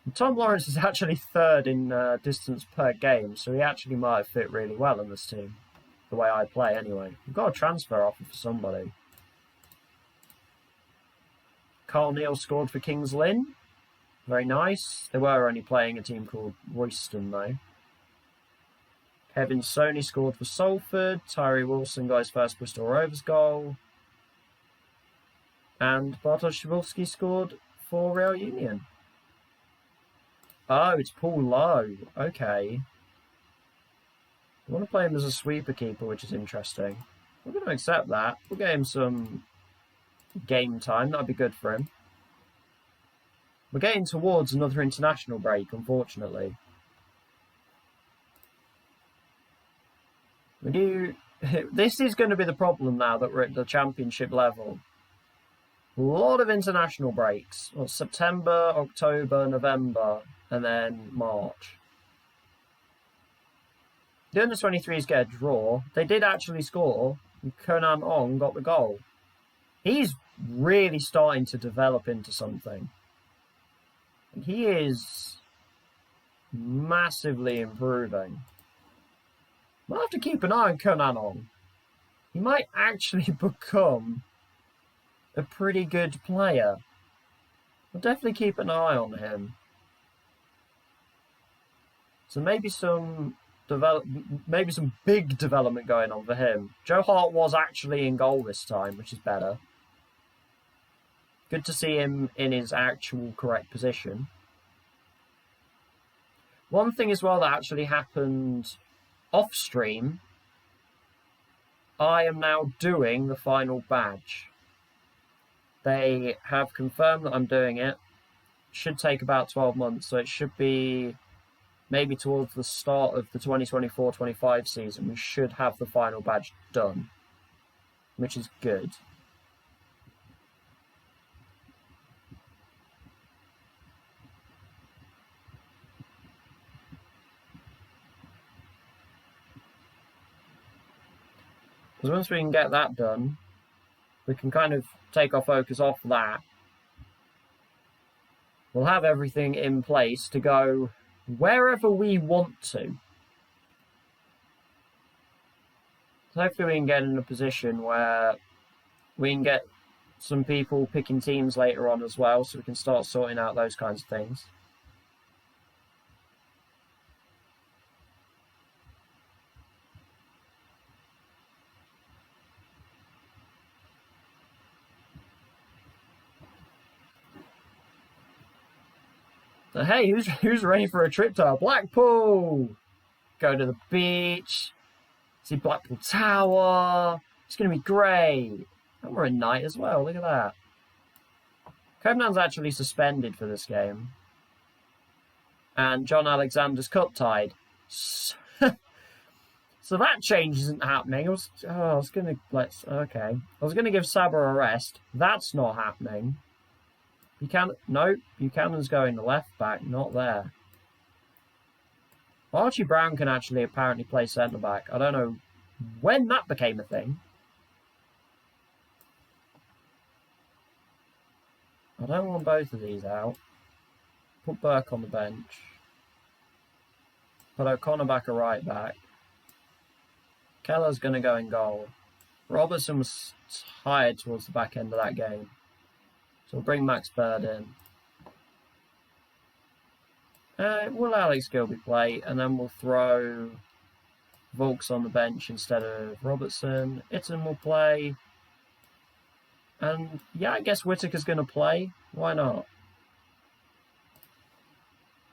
And Tom Lawrence is actually third in distance per game, so he actually might fit really well in this team. The way I play, anyway. We've got a transfer offer for somebody. Carl Neal scored for Kings Lynn. Very nice. They were only playing a team called Royston, though. Kevin Stoney scored for Salford. Tyree Wilson got his first Bristol Rovers goal. And Bartosz Cybulski scored for Real Union. Oh, it's Paul Lowe. Okay. I want to play him as a sweeper keeper, which is interesting. We're going to accept that. We'll get him some game time. That'd be good for him. We're getting towards another international break, unfortunately. This is going to be the problem now that we're at the championship level. A lot of international breaks. Well, September, October, November, and then March. The under-23s get a draw. They did actually score, and Conan Ong got the goal. He's really starting to develop into something. He is massively improving. I'll have to keep an eye on Conan Ong. He might actually become a pretty good player. I'll definitely keep an eye on him. So maybe some big development going on for him. Joe Hart was actually in goal this time, which is better. Good to see him in his actual correct position. One thing as well that actually happened off stream, I am now doing the final badge. They have confirmed that I'm doing it. Should take about 12 months, so it should be maybe towards the start of the 2024-25 season. We should have the final badge done, which is good. Because once we can get that done, we can kind of take our focus off that. We'll have everything in place to go wherever we want to. So hopefully we can get in a position where we can get some people picking teams later on as well, so we can start sorting out those kinds of things. So hey, who's ready for a trip to Blackpool? Go to the beach, see Blackpool Tower. It's going to be great. And we're at night as well, look at that. Copenhagen's actually suspended for this game. And John Alexander's cup tied. So that change isn't happening. I was going to give Saber a rest. That's not happening. Buchanan's going to left back, not there. Archie Brown can actually apparently play centre back. I don't know when that became a thing. I don't want both of these out. Put Burke on the bench. Put O'Connor back a right back. Keller's going to go in goal. Robertson was tired towards the back end of that game. So we'll bring Max Bird in. Will Alex Gilby play? And then we'll throw Volks on the bench instead of Robertson. Itten will play. And yeah, I guess Whittaker's going to play. Why not?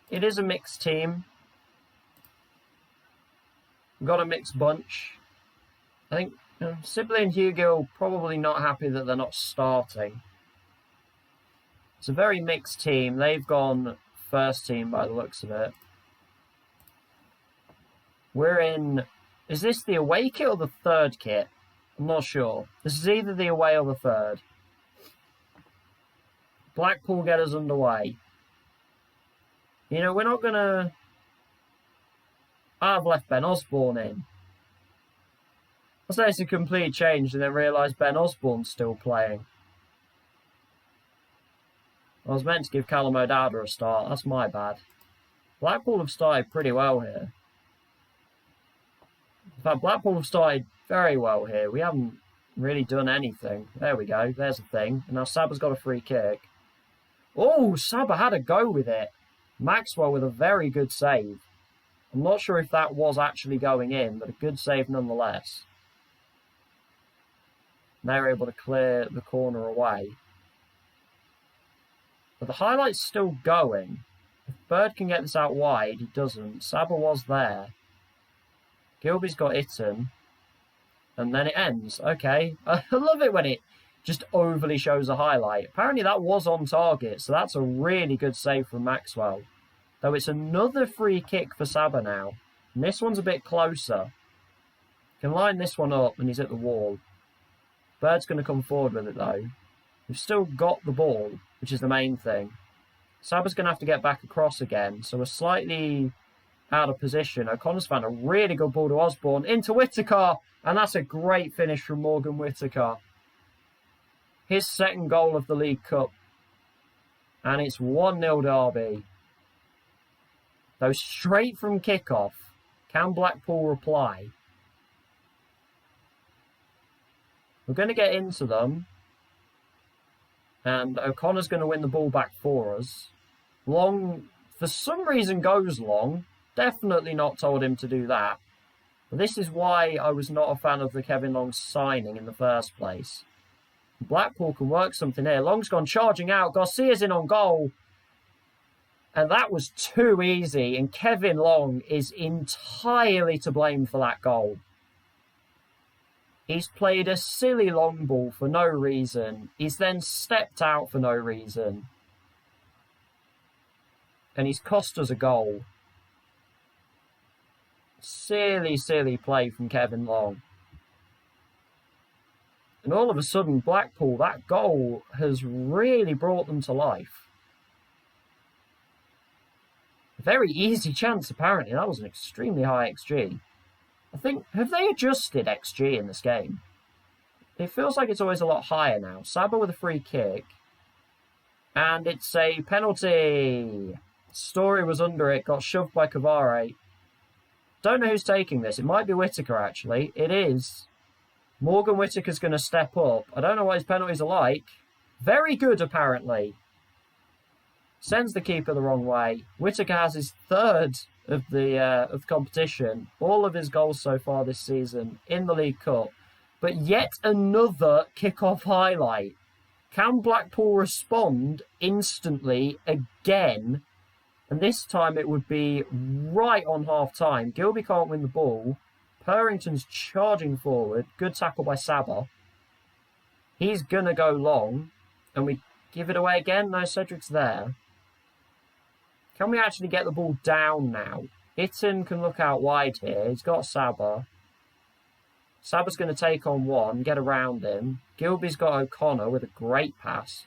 It is a mixed team. We've got a mixed bunch. I think Sibley and Hugill probably not happy that they're not starting. It's a very mixed team. They've gone first team by the looks of it. We're in... Is this the away kit or the third kit? I'm not sure. This is either the away or the third. Blackpool get us underway. You know, we're not going to... I've left Ben Osborne in. I say it's a complete change and then realise Ben Osborne's still playing. I was meant to give Callum O'Dowda a start. That's my bad. Blackpool have started pretty well here. In fact, Blackpool have started very well here. We haven't really done anything. There we go. There's a thing. And now Saba's got a free kick. Oh, Saba had a go with it. Maxwell with a very good save. I'm not sure if that was actually going in, but a good save nonetheless. They were able to clear the corner away. But the highlight's still going. If Bird can get this out wide, he doesn't. Saba was there. Gilby's got Itten. And then it ends. Okay. I love it when it just overly shows a highlight. Apparently that was on target, so that's a really good save from Maxwell. Though it's another free kick for Saba now. And this one's a bit closer. Can line this one up and he's at the wall. Bird's going to come forward with it though. We've still got the ball, which is the main thing. Saba's going to have to get back across again, so we're slightly out of position. O'Connor's found a really good ball to Osborne, into Whittaker, and that's a great finish from Morgan Whittaker. His second goal of the League Cup. And it's 1-0 Derby. Though straight from kickoff, can Blackpool reply? We're going to get into them. And O'Connor's going to win the ball back for us. Long, for some reason, goes long. Definitely not told him to do that. But this is why I was not a fan of the Kevin Long signing in the first place. Blackpool can work something here. Long's gone charging out. Garcia's in on goal. And that was too easy. And Kevin Long is entirely to blame for that goal. He's played a silly long ball for no reason. He's then stepped out for no reason. And he's cost us a goal. Silly, silly play from Kevin Long. And all of a sudden, Blackpool, that goal has really brought them to life. A very easy chance, apparently. That was an extremely high XG. I think, have they adjusted XG in this game? It feels like it's always a lot higher now. Saba with a free kick. And it's a penalty. Story was under it, got shoved by Cavare. Don't know who's taking this. It might be Whittaker, actually. It is. Morgan Whittaker's going to step up. I don't know what his penalties are like. Very good, apparently. Sends the keeper the wrong way. Whittaker has his third of the competition. All of his goals so far this season in the League Cup. But yet another kick-off highlight. Can Blackpool respond instantly again? And this time it would be right on half-time. Gilby can't win the ball. Purrington's charging forward. Good tackle by Saba. He's going to go long. And we give it away again? No, Cedric's there. Can we actually get the ball down now? Itten can look out wide here. He's got Saba. Saba's going to take on one, get around him. Gilby's got O'Connor with a great pass.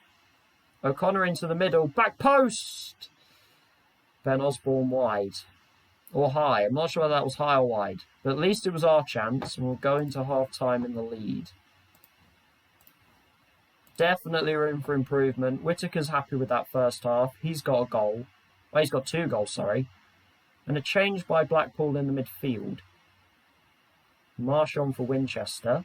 O'Connor into the middle. Back post! Ben Osborne wide. Or high. I'm not sure whether that was high or wide. But at least it was our chance, and we'll go into half-time in the lead. Definitely room for improvement. Whittaker's happy with that first half. He's got a goal. Well, he's got 2 goals, sorry. And a change by Blackpool in the midfield. Marsh on for Winchester.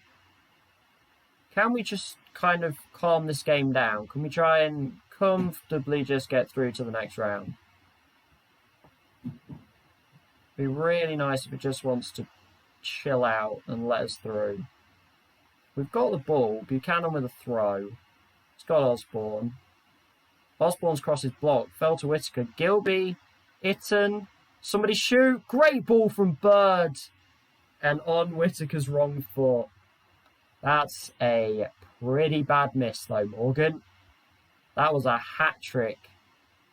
Can we just kind of calm this game down? Can we try and comfortably just get through to the next round? It'd be really nice if it just wants to chill out and let us through. We've got the ball. Buchanan with a throw. It's got Osborne. Osborne's cross is blocked. Fell to Whittaker. Gilby. Itten. Somebody shoot. Great ball from Bird. And on Whittaker's wrong foot. That's a pretty bad miss, though, Morgan. That was a hat-trick.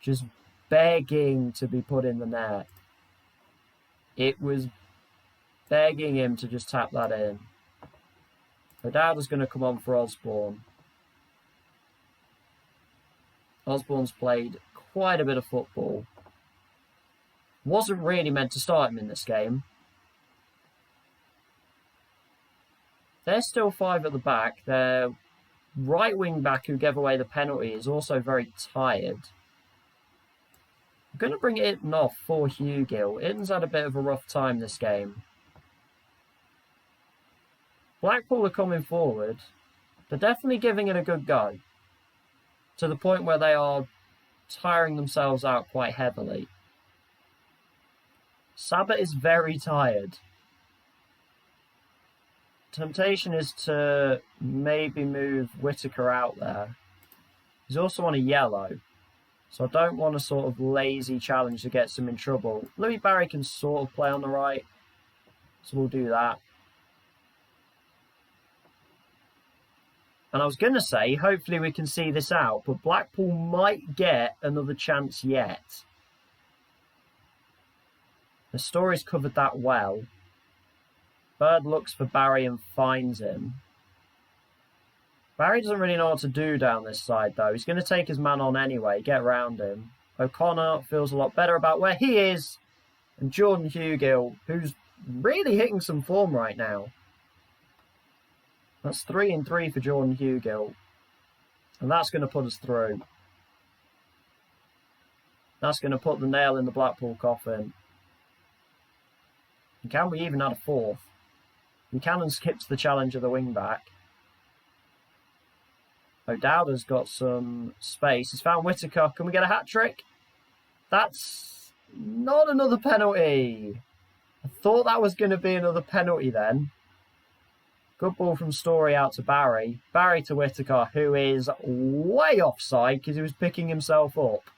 Just begging to be put in the net. It was begging him to just tap that in. O'Dowda's going to come on for Osborne. Osborne's played quite a bit of football. Wasn't really meant to start him in this game. They're still 5 at the back. Their right wing back who gave away the penalty is also very tired. I'm going to bring Itten off for Hugill. Itten's had a bit of a rough time this game. Blackpool are coming forward. They're definitely giving it a good go. To the point where they are tiring themselves out quite heavily. Saba is very tired. Temptation is to maybe move Whittaker out there. He's also on a yellow. So I don't want a sort of lazy challenge that gets him in trouble. Louis Barry can sort of play on the right. So we'll do that. And I was going to say, hopefully we can see this out. But Blackpool might get another chance yet. The story's covered that well. Bird looks for Barry and finds him. Barry doesn't really know what to do down this side, though. He's going to take his man on anyway, get around him. O'Connor feels a lot better about where he is. And Jordan Hugill, who's really hitting some form right now. That's 3-3 for Jordan Hugill. And that's going to put us through. That's going to put the nail in the Blackpool coffin. And can we even add a 4th? Buchanan skips the challenge of the wing-back. O'Dowda's got some space. He's found Whittaker. Can we get a hat-trick? That's not another penalty. I thought that was going to be another penalty then. Good ball from Story out to Barry. Barry to Whittaker, who is way offside because he was picking himself up.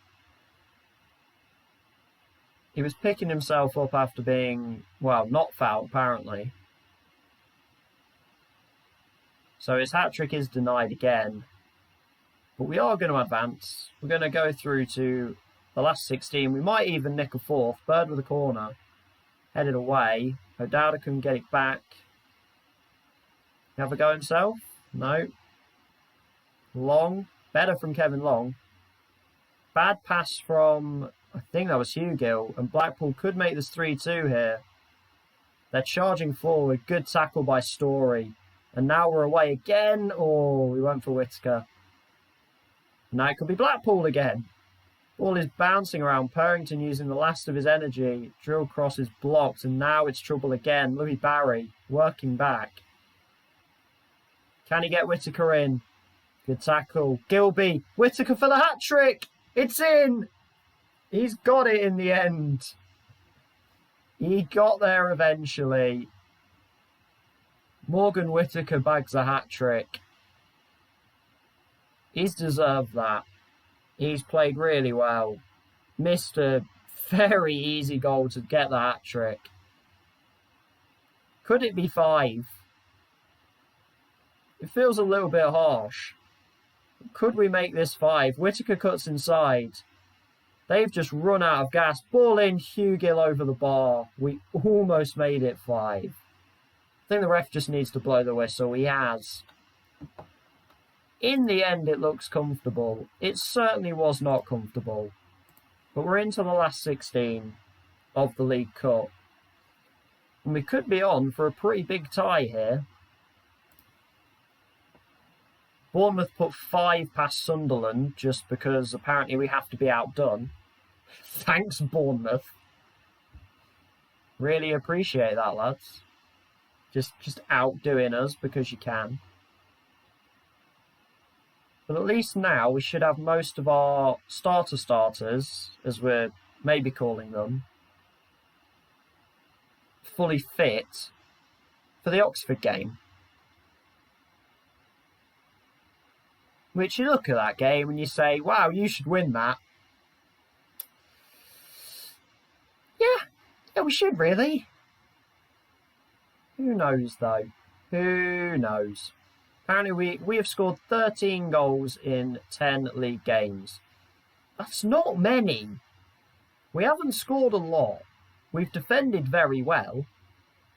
He was picking himself up after being, well, not fouled, apparently. So his hat-trick is denied again. But we are going to advance. We're going to go through to the last 16. We might even nick a 4th. Bird with a corner. Headed away. O'Dowda can get it back. Have a go himself? No. Long. Better from Kevin Long. Bad pass from, I think that was Hugill. And Blackpool could make this 3-2 here. They're charging forward. Good tackle by Story. And now we're away again. Oh, we went for Whittaker. Now it could be Blackpool again. Ball is bouncing around. Purrington using the last of his energy. Drill cross is blocked. And now it's trouble again. Louis Barry working back. Can he get Whittaker in? Good tackle. Gilby. Whittaker for the hat-trick. It's in. He's got it in the end. He got there eventually. Morgan Whittaker bags a hat-trick. He's deserved that. He's played really well. Missed a very easy goal to get the hat-trick. Could it be 5? It feels a little bit harsh. Could we make this 5? Whittaker cuts inside. They've just run out of gas. Ball in, Hugill over the bar. We almost made it 5. I think the ref just needs to blow the whistle. He has. In the end, it looks comfortable. It certainly was not comfortable. But we're into the last 16 of the League Cup. And we could be on for a pretty big tie here. Bournemouth put 5 past Sunderland just because apparently we have to be outdone. Thanks, Bournemouth. Really appreciate that, lads. Just outdoing us because you can. But at least now we should have most of our starters, as we're maybe calling them, fully fit for the Oxford game. Which you look at that game and you say, wow, you should win that. Yeah, we should really. Who knows, though? Who knows? Apparently, we have scored 13 goals in 10 league games. That's not many. We haven't scored a lot. We've defended very well.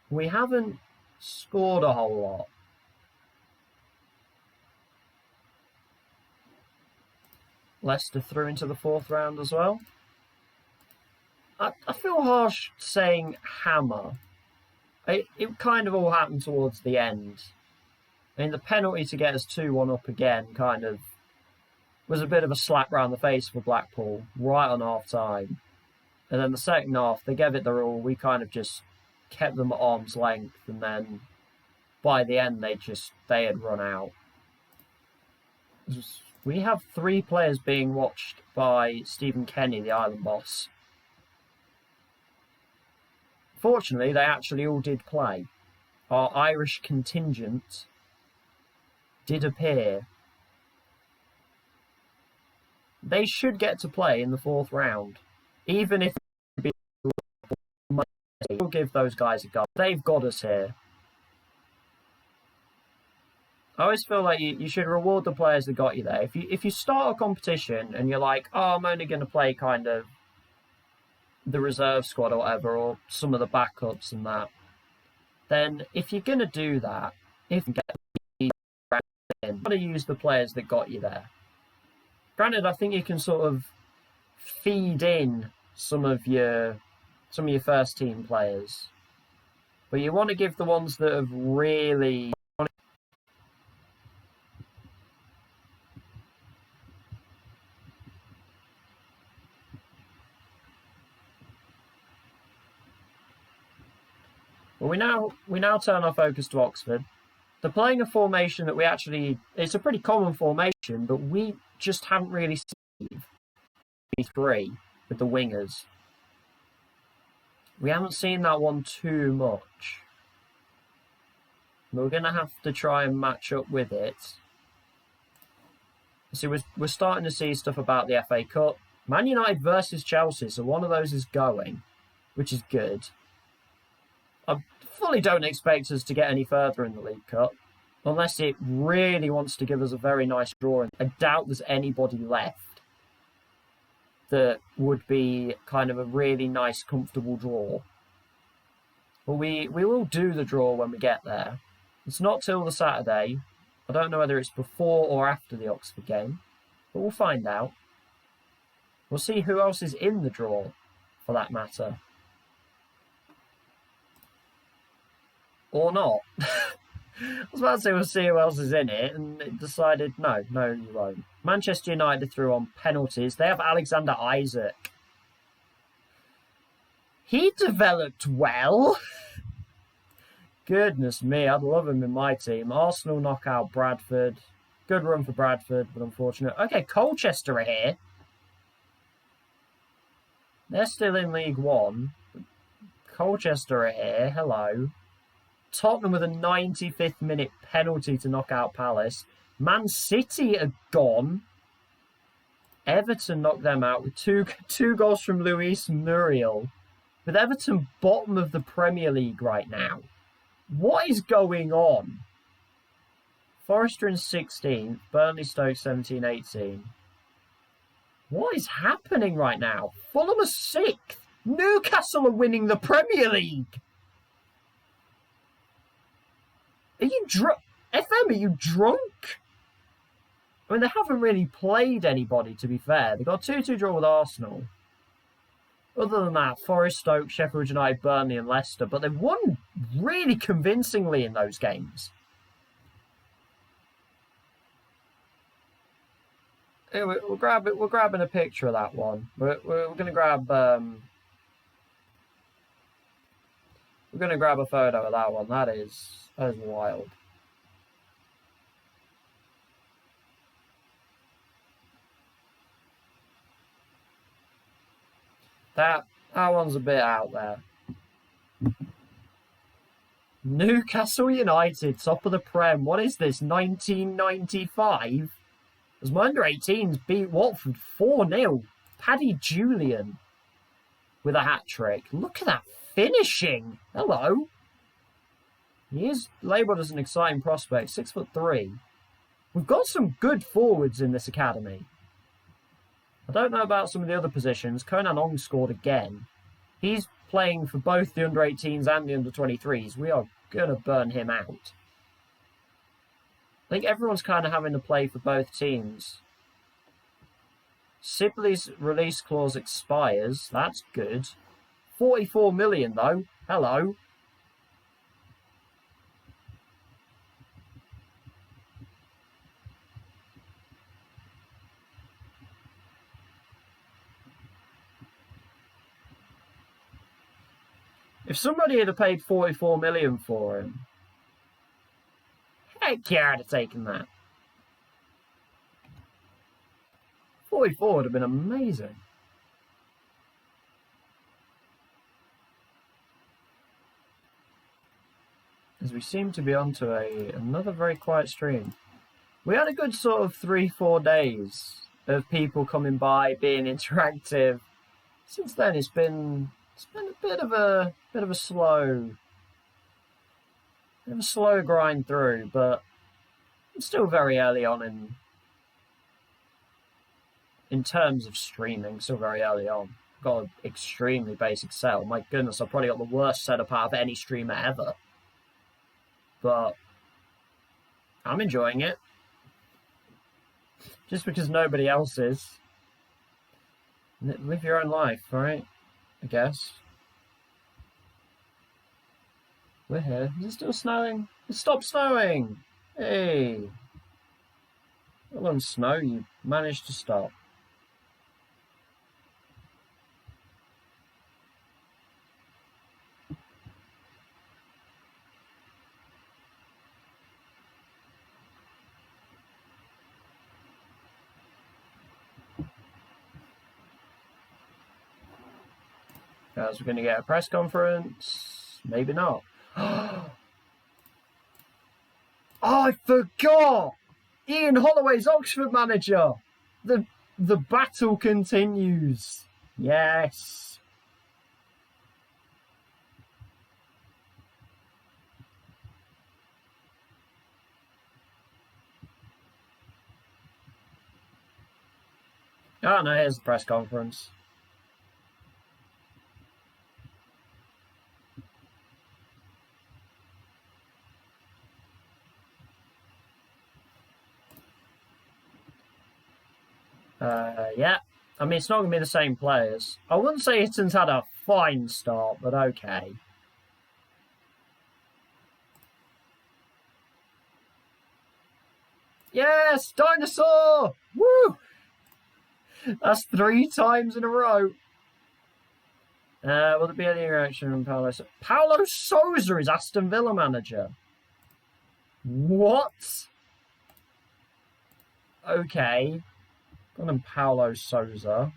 We haven't scored a whole lot. Leicester through into the 4th round as well. I feel harsh saying hammer. It kind of all happened towards the end. I mean, the penalty to get us 2-1 up again kind of was a bit of a slap round the face for Blackpool right on half-time. And then the second half, they gave it their all. We kind of just kept them at arm's length. And then by the end, they had run out. We have 3 players being watched by Stephen Kenny, the island boss. Fortunately, they actually all did play. Our Irish contingent did appear. They should get to play in the 4th round. Even if we'll give those guys a go. They've got us here. I always feel like you should reward the players that got you there. If you start a competition and you're like, oh, I'm only going to play kind of the reserve squad or whatever, or some of the backups and that, then if you're going to do that, if you get in, you've got to use the players that got you there. Granted, I think you can sort of feed in some of your first team players, but you want to give the ones that have really. Well, we now turn our focus to Oxford. They're playing a formation that it's a pretty common formation, but we just haven't really seen 3 with the wingers. We haven't seen that one too much. But we're going to have to try and match up with it. So we're starting to see stuff about the FA Cup. Man United versus Chelsea, so one of those is going, which is good. I fully don't expect us to get any further in the League Cup, unless it really wants to give us a very nice draw. I doubt there's anybody left that would be kind of a really nice, comfortable draw. But we will do the draw when we get there. It's not till the Saturday. I don't know whether it's before or after the Oxford game, but we'll find out. We'll see who else is in the draw, for that matter. Or not. I was about to say we'll see who else is in it, and it decided no, you won't. Manchester United through on penalties. They have Alexander Isaac. He developed well. Goodness me, I'd love him in my team. Arsenal knock out Bradford. Good run for Bradford, but unfortunate. Okay, Colchester are here. They're still in League One. Colchester are here. Hello. Tottenham with a 95th minute penalty to knock out Palace. Man City are gone. Everton knocked them out with two goals from Luis Muriel. With Everton bottom of the Premier League right now. What is going on? Forest in 16th, Burnley Stoke 17, 18. What is happening right now? Fulham are 6th. Newcastle are winning the Premier League. Are you drunk? FM, are you drunk? I mean, they haven't really played anybody, to be fair. They got 2-2 draw with Arsenal. Other than that, Forest, Stoke, Sheffield United, Burnley and Leicester. But they've won really convincingly in those games. Anyway, we're grabbing a picture of that one. We're going to grab... we're going to grab a photo of that one. That is wild. That one's a bit out there. Newcastle United, top of the Prem. What is this, 1995? As my under-18s beat Watford 4-0. Paddy Julian with a hat-trick. Look at that finishing. Hello. He is labelled as an exciting prospect, 6'3". We've got some good forwards in this academy. I don't know about some of the other positions. Conan Ong scored again. He's playing for both the under-18s and the under-23s. We are going to burn him out. I think everyone's kind of having to play for both teams. Sibley's release clause expires. That's good. 44 million, though. Hello. If somebody had paid 44 million for him, heck yeah, I'd have taken that. 44 would have been amazing. As we seem to be onto another very quiet stream. We had a good sort of 3-4 days of people coming by, being interactive. Since then, it's been a bit of a slow grind through, but it's still very early on in terms of streaming. Still very early on. Got an extremely basic setup. My goodness, I've probably got the worst setup out of any streamer ever. But I'm enjoying it. Just because nobody else is. Live your own life, right? I guess. We're here. Is it still snowing? It stopped snowing! Hey! Well done, snow. You managed to stop. Guys, we're going to get a press conference. Maybe not. Oh, I forgot! Ian Holloway's Oxford manager! The battle continues. Yes. Oh no, here's the press conference. Yeah. I mean, it's not going to be the same players. I wouldn't say Hitton's had a fine start, but okay. Yes, dinosaur! Woo! That's 3 times in a row. Will there be any reaction from Paulo? Paulo Sousa is Aston Villa manager. What? Okay. Got him Paulo Sousa.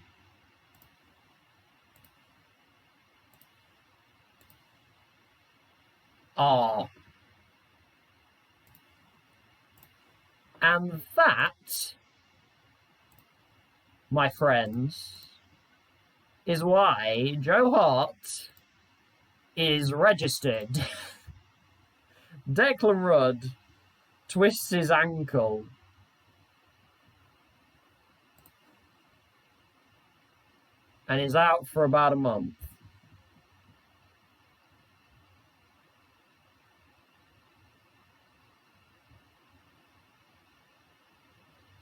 Ah. And that, my friends, is why Joe Hart is registered. Declan Rudd twists his ankle. And is out for about a month.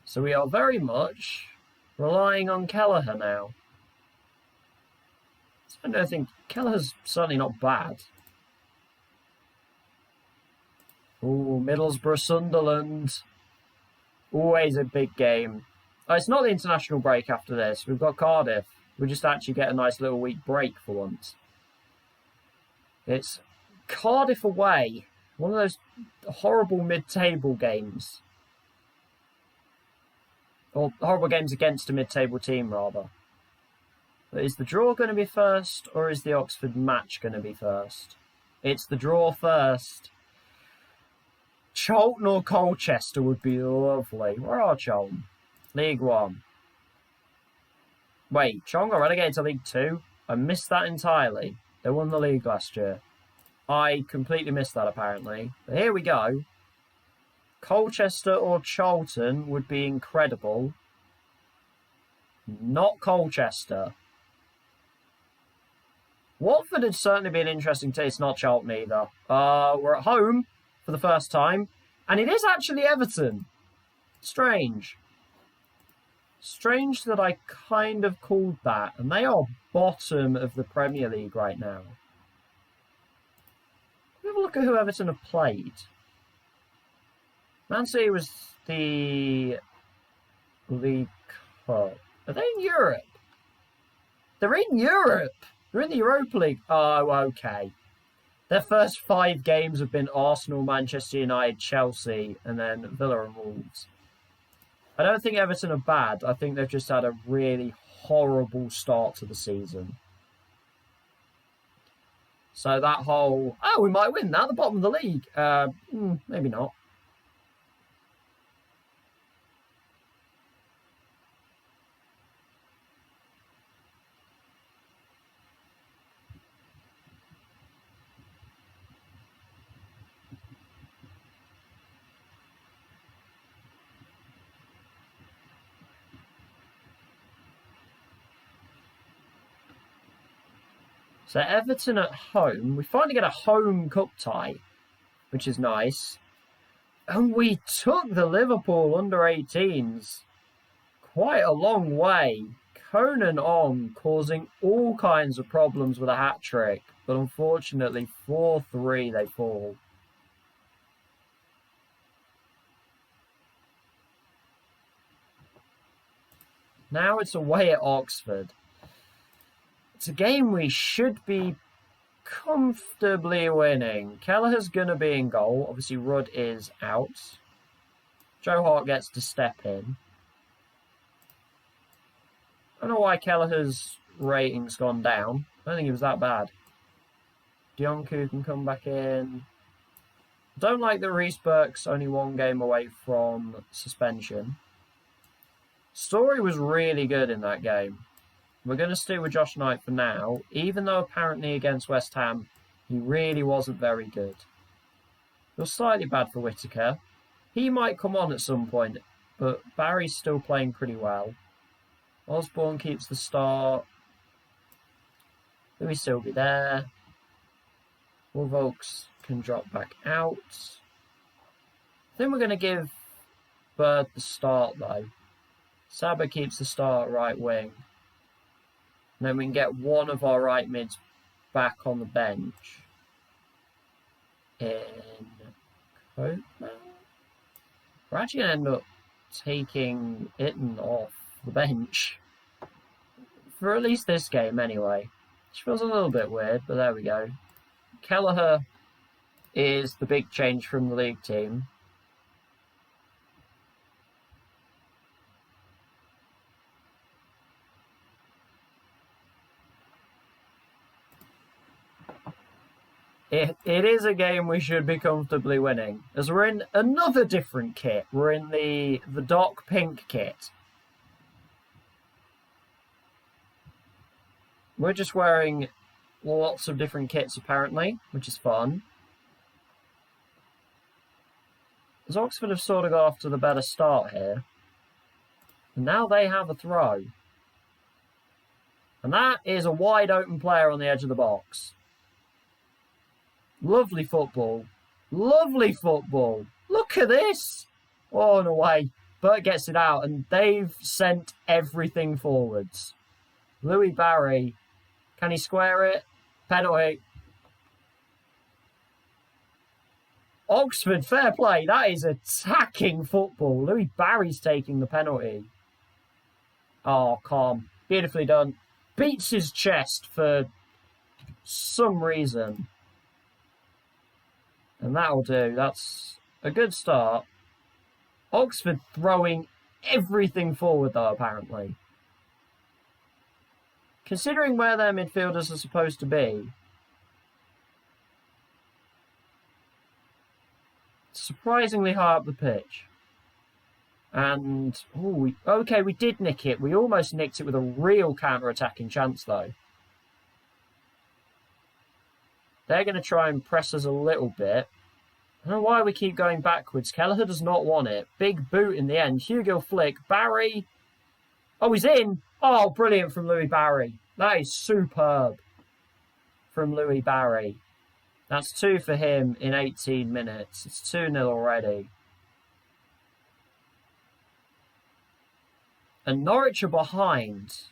So we are very much relying on Kelleher now. I don't think Kelleher's certainly not bad. Ooh, Middlesbrough, Sunderland. Always a big game. Oh, it's not the international break after this. We've got Cardiff. We just actually get a nice little week break for once. It's Cardiff away. One of those horrible mid-table games. Or horrible games against a mid-table team, rather. But is the draw going to be first, or is the Oxford match going to be first? It's the draw first. Charlton or Colchester would be lovely. Where are Charlton? League 1. Wait, Charlton got relegated to League 2? I missed that entirely. They won the league last year. I completely missed that, apparently. But here we go. Colchester or Charlton would be incredible. Not Colchester. Watford would certainly be an interesting team. It's not Charlton either. We're at home for the first time. And it is actually Everton. Strange. Strange that I kind of called that. And they are bottom of the Premier League right now. Have a look at who Everton have played. Man City was the League Cup. Are they in Europe? They're in Europe! They're in the Europa League. Oh, okay. Their first 5 games have been Arsenal, Manchester United, Chelsea, and then Villa and Wolves. I don't think Everton are bad. I think they've just had a really horrible start to the season. So that whole, oh, we might win that at the bottom of the league. Maybe not. So Everton at home, we finally get a home cup tie, which is nice. And we took the Liverpool under-18s quite a long way. Conan on, causing all kinds of problems with a hat-trick. But unfortunately, 4-3 they fall. Now it's away at Oxford. It's a game we should be comfortably winning. Kelleher's going to be in goal. Obviously, Rudd is out. Joe Hart gets to step in. I don't know why Kelleher's rating's gone down. I don't think he was that bad. Dionku can come back in. Don't like that Reece Burke's only 1 game away from suspension. Story was really good in that game. We're going to stick with Josh Knight for now, even though apparently against West Ham, he really wasn't very good. It was slightly bad for Whittaker. He might come on at some point, but Barry's still playing pretty well. Osborne keeps the start. Louis still be there. Wolvolks can drop back out. I think we're going to give Bird the start, though. Saba keeps the start right wing. And then we can get one of our right mids back on the bench. In Copeland? We're actually going to end up taking Itten off the bench. For at least this game, anyway. Which feels a little bit weird, but there we go. Kelleher is the big change from the league team. It is a game we should be comfortably winning, as we're in another different kit. We're in the dark pink kit. We're just wearing lots of different kits, apparently, which is fun. As Oxford have sort of got off to the better start here. And now they have a throw. And that is a wide open player on the edge of the box. Lovely football. Lovely football. Look at this. Oh, no way. Burt gets it out, and they've sent everything forwards. Louis Barry. Can he square it? Penalty. Oxford, fair play. That is attacking football. Louis Barry's taking the penalty. Oh, calm. Beautifully done. Beats his chest for some reason. And that'll do. That's a good start. Oxford throwing everything forward, though, apparently. Considering where their midfielders are supposed to be, surprisingly high up the pitch. And, okay, we did nick it. We almost nicked it with a real counter-attacking chance, though. They're going to try and press us a little bit. I don't know why we keep going backwards. Kelleher does not want it. Big boot in the end. Hugo flick. Barry. Oh, he's in. Oh, brilliant from Louis Barry. That is superb from Louis Barry. That's 2 for him in 18 minutes. It's 2-0 already. And Norwich are behind.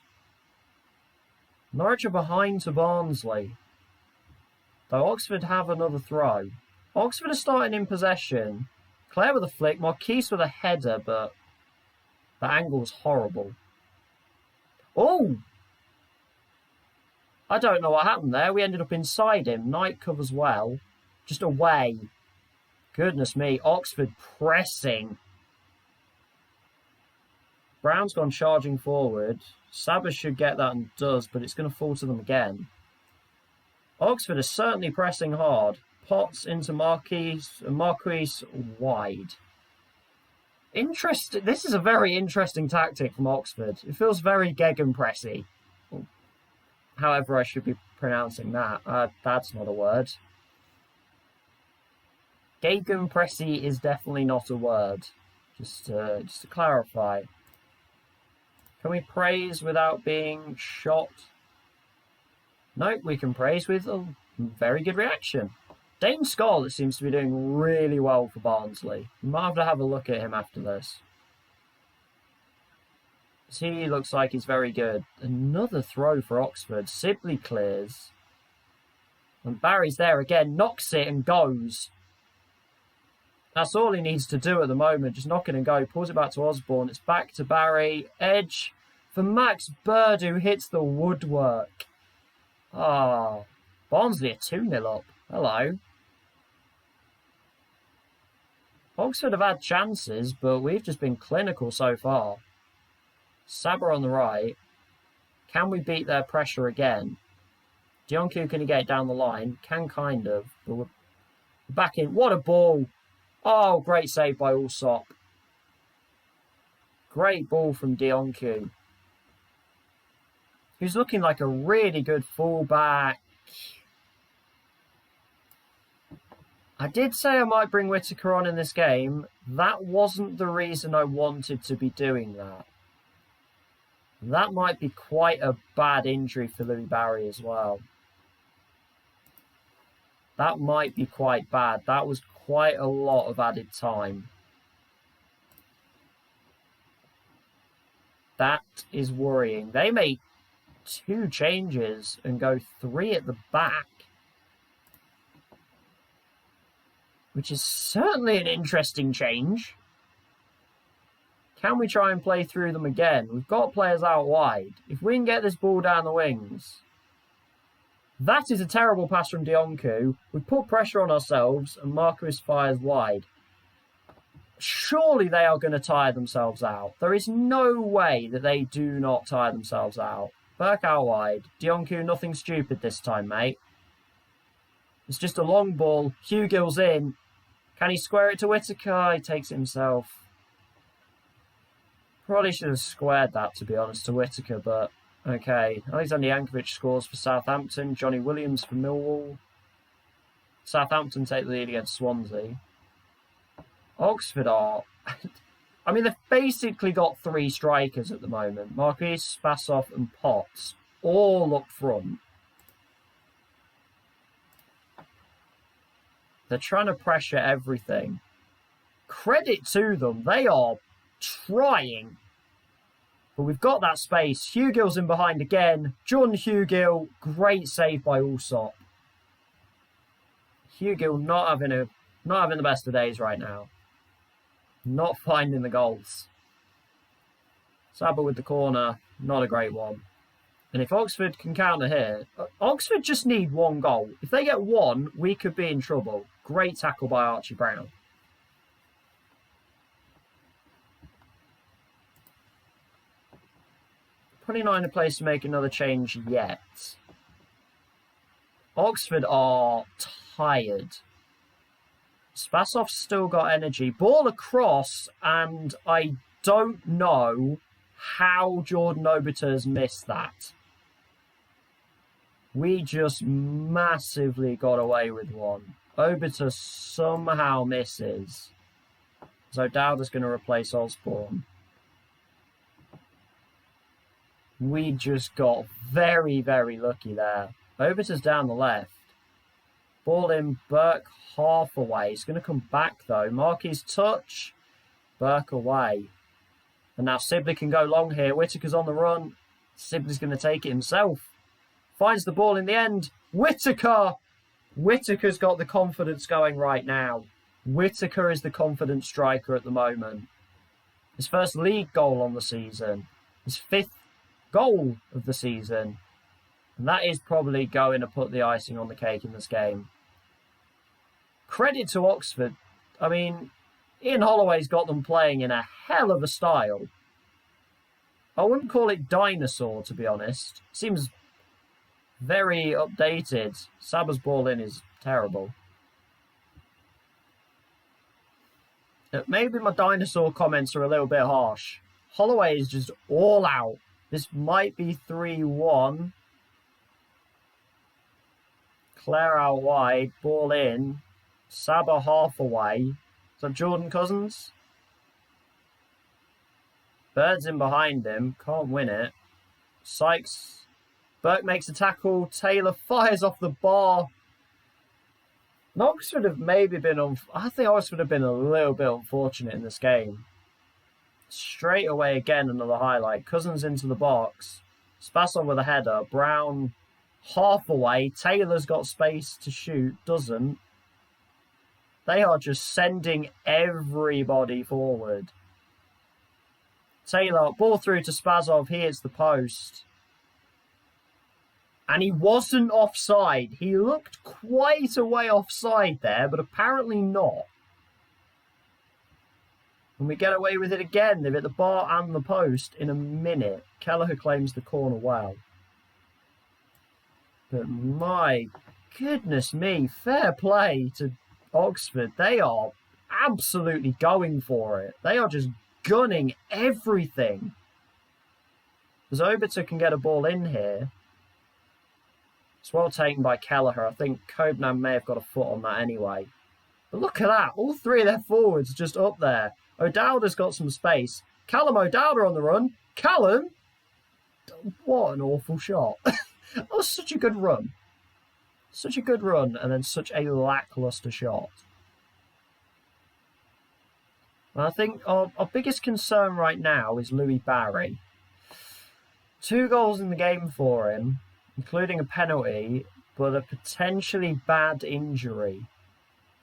Norwich are behind to Barnsley. Though Oxford have another throw. Oxford are starting in possession. Clare with a flick. Marquise with a header, but the angle was horrible. Oh! I don't know what happened there. We ended up inside him. Knight covers well. Just away. Goodness me. Oxford pressing. Brown's gone charging forward. Sabas should get that and does, but it's going to fall to them again. Oxford is certainly pressing hard. Potts into Marquis wide. Interesting. This is a very interesting tactic from Oxford. It feels very gegenpressy. However I should be pronouncing that. That's not a word. Gegenpressy is definitely not a word. Just to clarify. Can we praise without being shot? No, we can praise with a very good reaction. Dane Scarlett seems to be doing really well for Barnsley. We might have a look at him after this. He looks like he's very good. Another throw for Oxford. Sibley clears. And Barry's there again, knocks it and goes. That's all he needs to do at the moment. Just knock it and go. Pulls it back to Osborne. It's back to Barry. Edge for Max Bird, who hits the woodwork. Ah, Barnsley are 2-0 up. Hello. Oxford have had chances, but we've just been clinical so far. Saber on the right. Can we beat their pressure again? Dionku, can he get it down the line? Can kind of, but we're back in. What a ball. Oh, great save by Allsop. Great ball from Dionku. Who's looking like a really good fullback. I did say I might bring Whittaker on in this game. That wasn't the reason I wanted to be doing that. That might be quite a bad injury for Louis Barry as well. That might be quite bad. That was quite a lot of added time. That is worrying. They made 2 changes and go 3 at the back. Which is certainly an interesting change. Can we try and play through them again? We've got players out wide. If we can get this ball down the wings... That is a terrible pass from Dionku. We put pressure on ourselves and Marquis fires wide. Surely they are going to tire themselves out. There is no way that they do not tire themselves out. Burke out wide. Dionku, nothing stupid this time, mate. It's just a long ball. Hugill's in. Can he square it to Whittaker? He takes it himself. Probably should have squared that, to be honest, to Whittaker, but okay. Alexander Yankovic scores for Southampton. Johnny Williams for Millwall. Southampton take the lead against Swansea. Oxford are... I mean, they've basically got 3 strikers at the moment. Marquis, Spasov and Potts. All up front. They're trying to pressure everything. Credit to them. They are trying. But we've got that space. Hugill's in behind again. Jordan Hugill. Great save by Allsop. Hugill not having the best of days right now. Not finding the goals. Saba with the corner. Not a great one. And if Oxford can counter here... Oxford just need 1 goal. If they get 1, we could be in trouble. Great tackle by Archie Brown. Probably not in a place to make another change yet. Oxford are tired. Spasov's still got energy. Ball across, and I don't know how Jordan Obiter's missed that. We just massively got away with one. Obiter somehow misses. So Dowder's going to replace Osborne. We just got very, very lucky there. Obiter's down the left. Ball in, Burke half away. He's going to come back though. Marquis touch. Burke away. And now Sibley can go long here. Whittaker's on the run. Sibley's going to take it himself. Finds the ball in the end. Whittaker! Whittaker's got the confidence going right now. Whittaker is the confident striker at the moment. His first league goal on the season. His 5th goal of the season. And that is probably going to put the icing on the cake in this game. Credit to Oxford. I mean, Ian Holloway's got them playing in a hell of a style. I wouldn't call it dinosaur, to be honest. Seems very updated. Saba's ball in is terrible. Maybe my dinosaur comments are a little bit harsh. Holloway is just all out. This might be 3-1. Clare out wide, ball in. Saba half away. Is that Jordan Cousins? Bird's in behind him. Can't win it. Sykes. Burke makes a tackle. Taylor fires off the bar. And Oxford have maybe been I think Oxford have been a little bit unfortunate in this game. Straight away again, another highlight. Cousins into the box. Spasson with a header. Brown half away. Taylor's got space to shoot. Doesn't. They are just sending everybody forward. Taylor, ball through to Spazov. He hits the post. And he wasn't offside. He looked quite a way offside there, but apparently not. And we get away with it again. They've hit the bar and the post in a minute. Kelleher claims the corner well. But my goodness me, fair play to Oxford. They are absolutely going for it. They are just gunning everything. As Obiter can get a ball in here. It's well taken by Kelleher. I think Kobnan may have got a foot on that anyway. But look at that. All 3 of their forwards just up there. O'Dowder's got some space. Callum O'Dowder on the run. Callum? What an awful shot. That was such a good run. Such a good run and then such a lacklustre shot. And I think our biggest concern right now is Louis Barry. 2 goals in the game for him, including a penalty, but a potentially bad injury.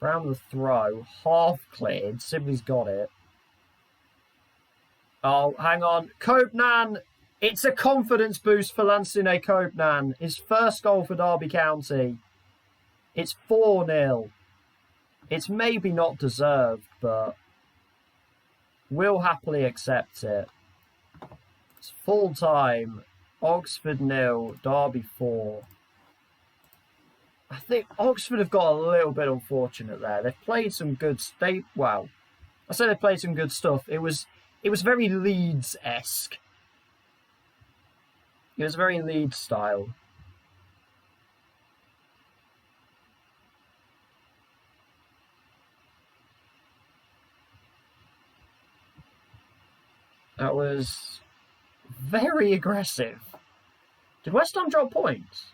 Brown the throw, half cleared. Sibley's got it. Oh, hang on. Copenan. It's a confidence boost for Lansine Copenan. His first goal for Derby County. It's 4-0. It's maybe not deserved, but we'll happily accept it. It's full time. Oxford 0, Derby 4. I think Oxford have got a little bit unfortunate there. They've played some good. I say they played some good stuff. It was very Leeds-esque. It was very Leeds style. That was very aggressive. Did West Ham drop points?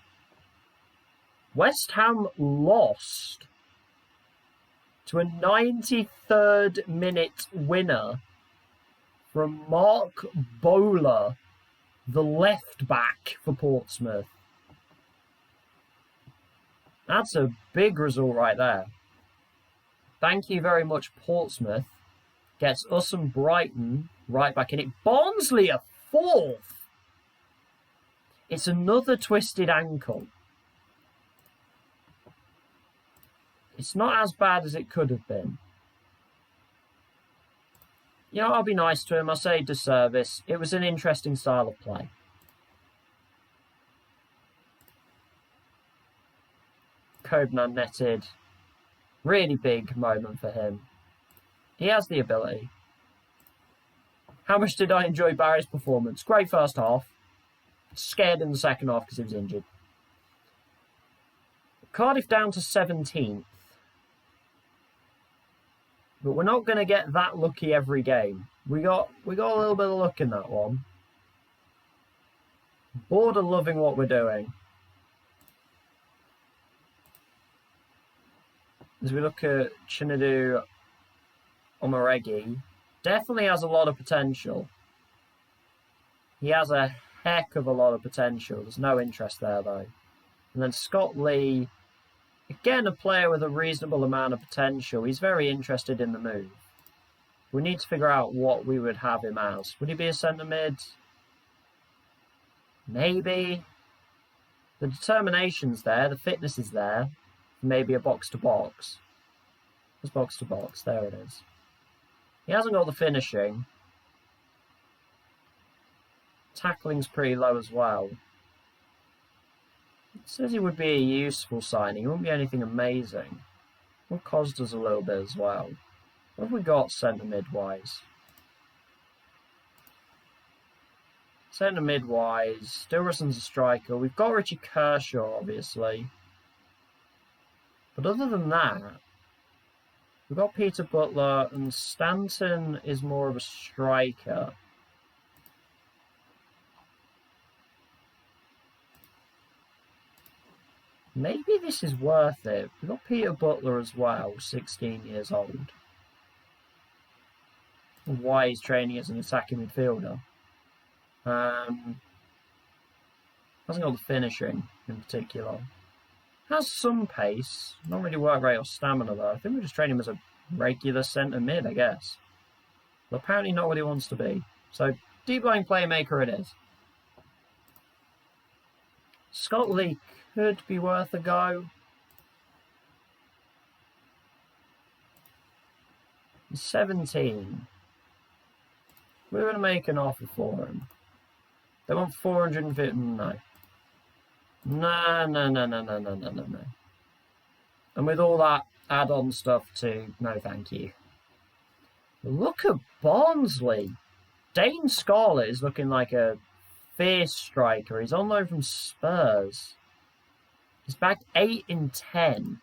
West Ham lost to a 93rd minute winner from Mark Bowler, the left back for Portsmouth. That's a big result right there. Thank you very much, Portsmouth. Gets us and Brighton right back in it. Barnsley a 4th. It's another twisted ankle. It's not as bad as it could have been. You know, I'll be nice to him. I'll say disservice. It was an interesting style of play. Copenan netted. Really big moment for him. He has the ability. How much did I enjoy Barry's performance? Great first half. Scared in the second half because he was injured. Cardiff down to 17th. But we're not going to get that lucky every game. We got a little bit of luck in that one. Bored of loving what we're doing. As we look at Chinadu Omaregi, definitely has a lot of potential. He has a heck of a lot of potential. There's no interest there, though. And then Scott Lee, again, a player with a reasonable amount of potential. He's very interested in the move. We need to figure out what we would have him as. Would he be a centre mid? Maybe. The determination's there. The fitness is there. Maybe a box-to-box. There's box-to-box. There it is. He hasn't got the finishing. Tackling's pretty low as well. It says he would be a useful signing. He wouldn't be anything amazing. What caused us a little bit as well. What have we got centre mid-wise? Centre mid-wise. Dilrison's a striker. We've got Richie Kershaw, obviously. But other than that, we've got Peter Butler, and Stanton is more of a striker. Maybe this is worth it. We've got Peter Butler as well, 16 years old. Why he's training as an attacking midfielder. Hasn't got the finishing in particular. Has some pace. Not really work rate or stamina though. I think we just train him as a regular centre mid, I guess. But apparently not what he wants to be. So deep line playmaker it is. Scott Lee could be worth a go. He's 17. We're going to make an offer for him. They want 450. No. No. And with all that add-on stuff too, no thank you. Look at Barnsley. Dane Scarlett is looking like a fierce striker. He's on loan from Spurs. He's back 8 in 10.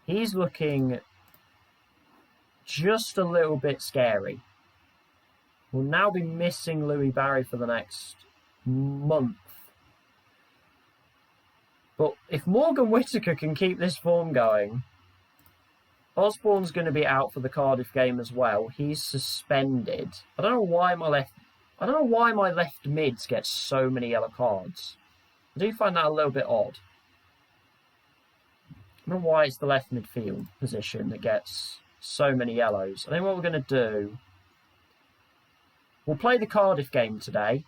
He's looking just a little bit scary. We'll now be missing Louis Barry for the next month. But if Morgan Whittaker can keep this form going, Osborne's going to be out for the Cardiff game as well. He's suspended. I don't know why my left mids get so many yellow cards. I do find that a little bit odd. I don't know why it's the left midfield position that gets so many yellows. I think what we're going to do We'll play the Cardiff game today.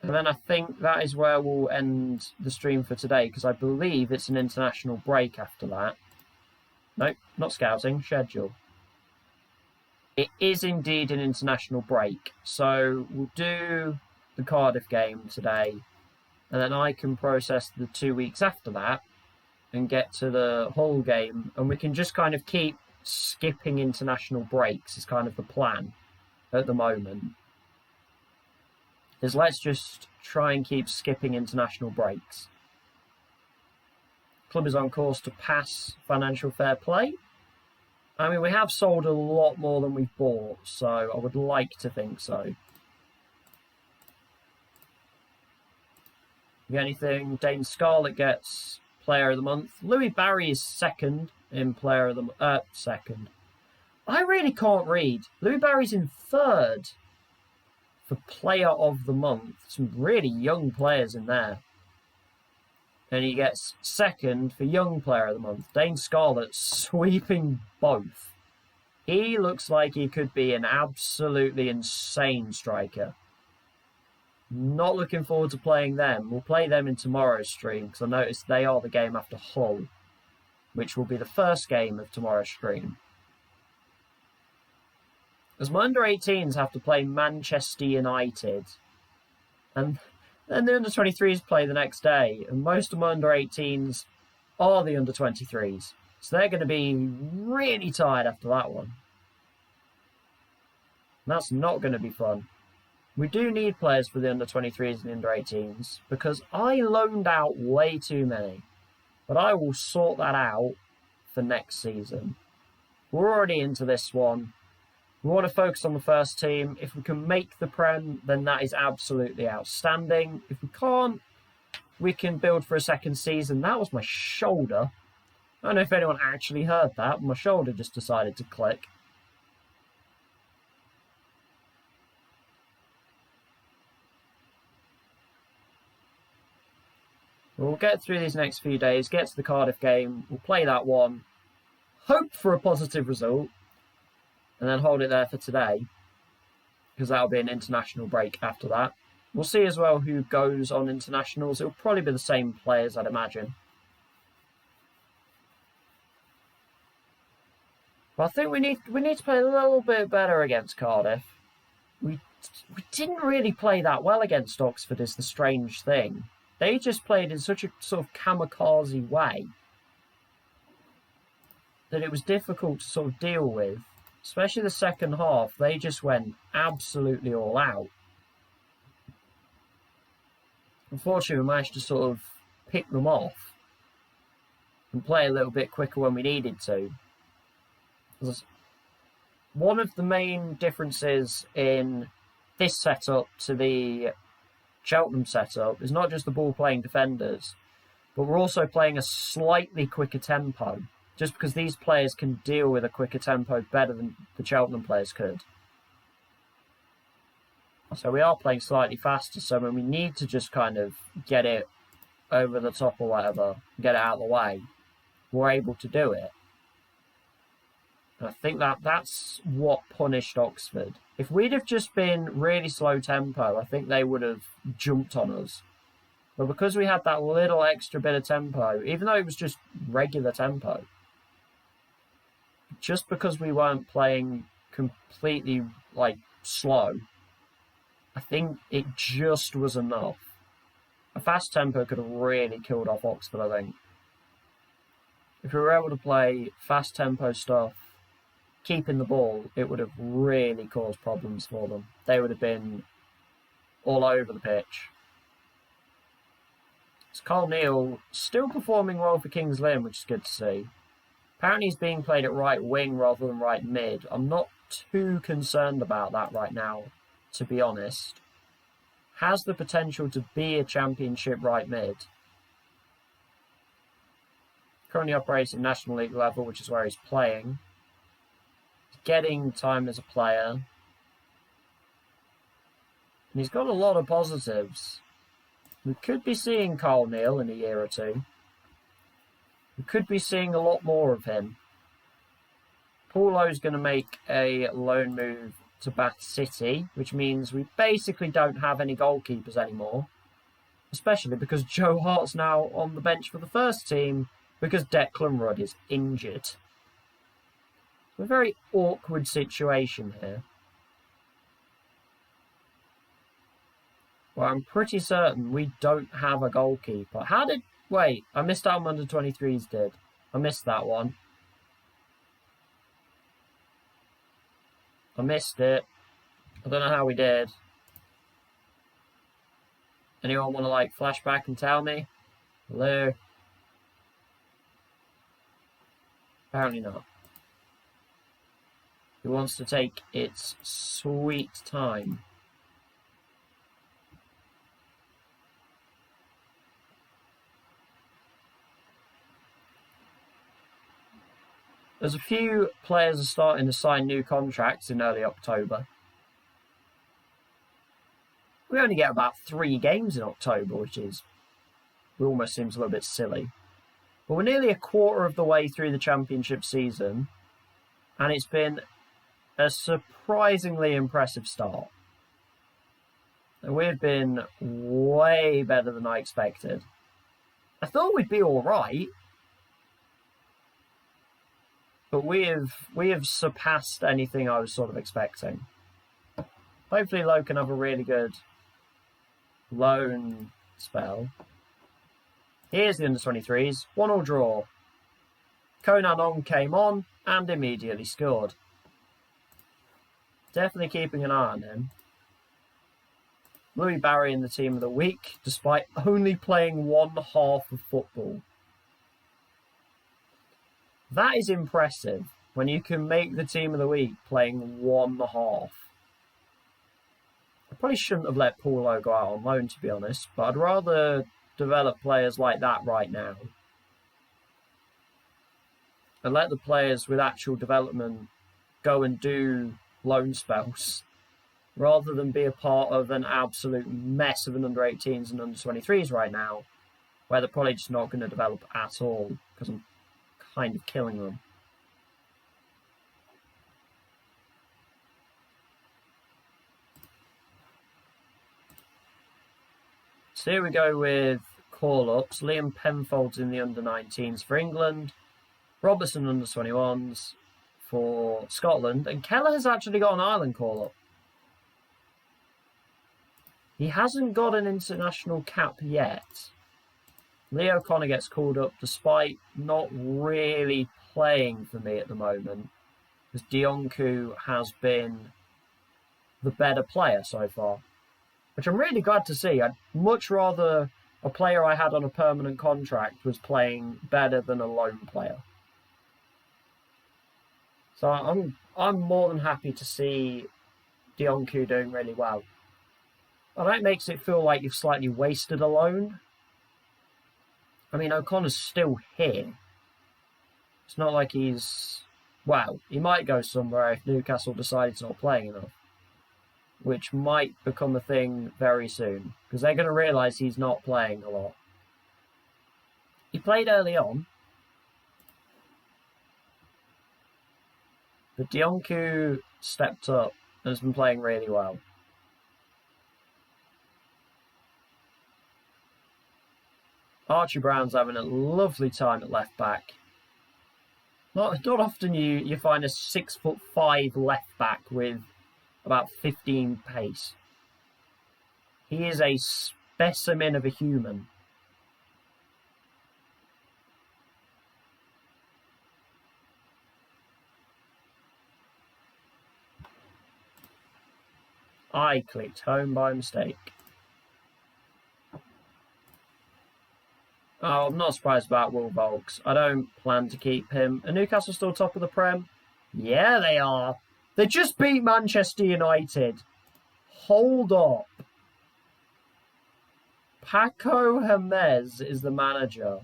And then I think that is where we'll end the stream for today, because I believe it's an international break after that. No, not scouting, schedule. It is indeed an international break. So we'll do the Cardiff game today, and then I can process the 2 weeks after that and get to the Hull game, and we can just kind of keep skipping international breaks is kind of the plan at the moment. Is let's just try and keep skipping international breaks. Club is on course to pass financial fair play. I mean, we have sold a lot more than we've bought, so I would like to think so. Anything? Dane Scarlett gets Player of the Month. Louis Barry is second in Player of the second. I really can't read. Louis Barry's in third for Player of the Month. Some really young players in there. And he gets second for Young Player of the Month. Dane Scarlett sweeping both. He looks like he could be an absolutely insane striker. Not looking forward to playing them. We'll play them in tomorrow's stream, because I noticed they are the game after Hull, which will be the first game of tomorrow's stream. As my under-18s have to play Manchester United, and then the under-23s play the next day, and most of my under-18s are the under-23s, so they're going to be really tired after that one. And that's not going to be fun. We do need players for the under-23s and the under-18s, because I loaned out way too many. But I will sort that out for next season. We're already into this one. We want to focus on the first team. If we can make the Prem, then that is absolutely outstanding. If we can't, we can build for a second season. That was my shoulder. I don't know if anyone actually heard that, but my shoulder just decided to click. We'll get through these next few days, get to the Cardiff game, we'll play that one, hope for a positive result, and then hold it there for today, because that'll be an international break after that. We'll see as well who goes on internationals. It'll probably be the same players, I'd imagine. But I think we need to play a little bit better against Cardiff. We didn't really play that well against Oxford, is the strange thing. They just played in such a sort of kamikaze way that it was difficult to sort of deal with. Especially the second half, they just went absolutely all out. Unfortunately, we managed to sort of pick them off and play a little bit quicker when we needed to. One of the main differences in this setup to the Cheltenham setup is not just the ball-playing defenders, but we're also playing a slightly quicker tempo, just because these players can deal with a quicker tempo better than the Cheltenham players could. So we are playing slightly faster, so when we need to just kind of get it over the top or whatever, get it out of the way, we're able to do it. And I think that's what punished Oxford. If we'd have just been really slow tempo, I think they would have jumped on us. But because we had that little extra bit of tempo, even though it was just regular tempo, just because we weren't playing completely, slow, I think it just was enough. A fast tempo could have really killed off Oxford, I think. If we were able to play fast tempo stuff, keeping the ball, it would have really caused problems for them. They would have been all over the pitch. So Carl Neal still performing well for Kings Lynn, which is good to see. Apparently he's being played at right wing rather than right mid. I'm not too concerned about that right now, to be honest. Has the potential to be a championship right mid. Currently operates at National League level, which is where he's playing. Getting time as a player. And he's got a lot of positives. We could be seeing Carl Neal in a year or two. We could be seeing a lot more of him. Paulo's going to make a loan move to Bath City, which means we basically don't have any goalkeepers anymore. Especially because Joe Hart's now on the bench for the first team because Declan Rudd is injured. A very awkward situation here. Well, I'm pretty certain we don't have a goalkeeper. Wait, I missed out on under-23s did. I missed that one. I missed it. I don't know how we did. Anyone want to flash back and tell me? Hello? Apparently not. Who wants to take its sweet time? There's a few players are starting to sign new contracts in early October. We only get about 3 games in October, which almost seems a little bit silly. But we're nearly a quarter of the way through the championship season, and it's been a surprisingly impressive start. We've been way better than I expected. I thought we'd be all right, but we have surpassed anything I was sort of expecting. Hopefully Lowe can have a really good loan spell. Here's the under-23s. 1-1 draw. Conan Ong came on and immediately scored. Definitely keeping an eye on him. Louis Barry in the team of the week, despite only playing 1 half of football. That is impressive when you can make the team of the week playing 1 half. I probably shouldn't have let Paulo go out on loan, to be honest, but I'd rather develop players like that right now. And let the players with actual development go and do loan spells, rather than be a part of an absolute mess of an under-18s and under-23s right now, where they're probably just not going to develop at all, because I'm kind of killing them. So here we go with call-ups. Liam Penfold's in the under-19s for England. Robertson under-21s for Scotland. And Keller has actually got an Ireland call-up. He hasn't got an international cap yet. Leo Connor gets called up despite not really playing for me at the moment, because Dionku has been the better player so far, which I'm really glad to see. I'd much rather a player I had on a permanent contract was playing better than a loan player. So I'm more than happy to see Dionku doing really well. And that makes it feel like you've slightly wasted a loan. I mean, O'Connor's still here. It's not like he's... Well, he might go somewhere if Newcastle decide he's not playing enough, which might become a thing very soon, because they're going to realise he's not playing a lot. He played early on, but Dionku stepped up and has been playing really well. Archie Brown's having a lovely time at left back. Not often you find a 6'5" left back with about 15 pace. He is a specimen of a human. I clicked home by mistake. Oh, I'm not surprised about Will Volks. I don't plan to keep him. Are Newcastle still top of the Prem? Yeah, they are. They just beat Manchester United. Hold up. Paco Hermes is the manager.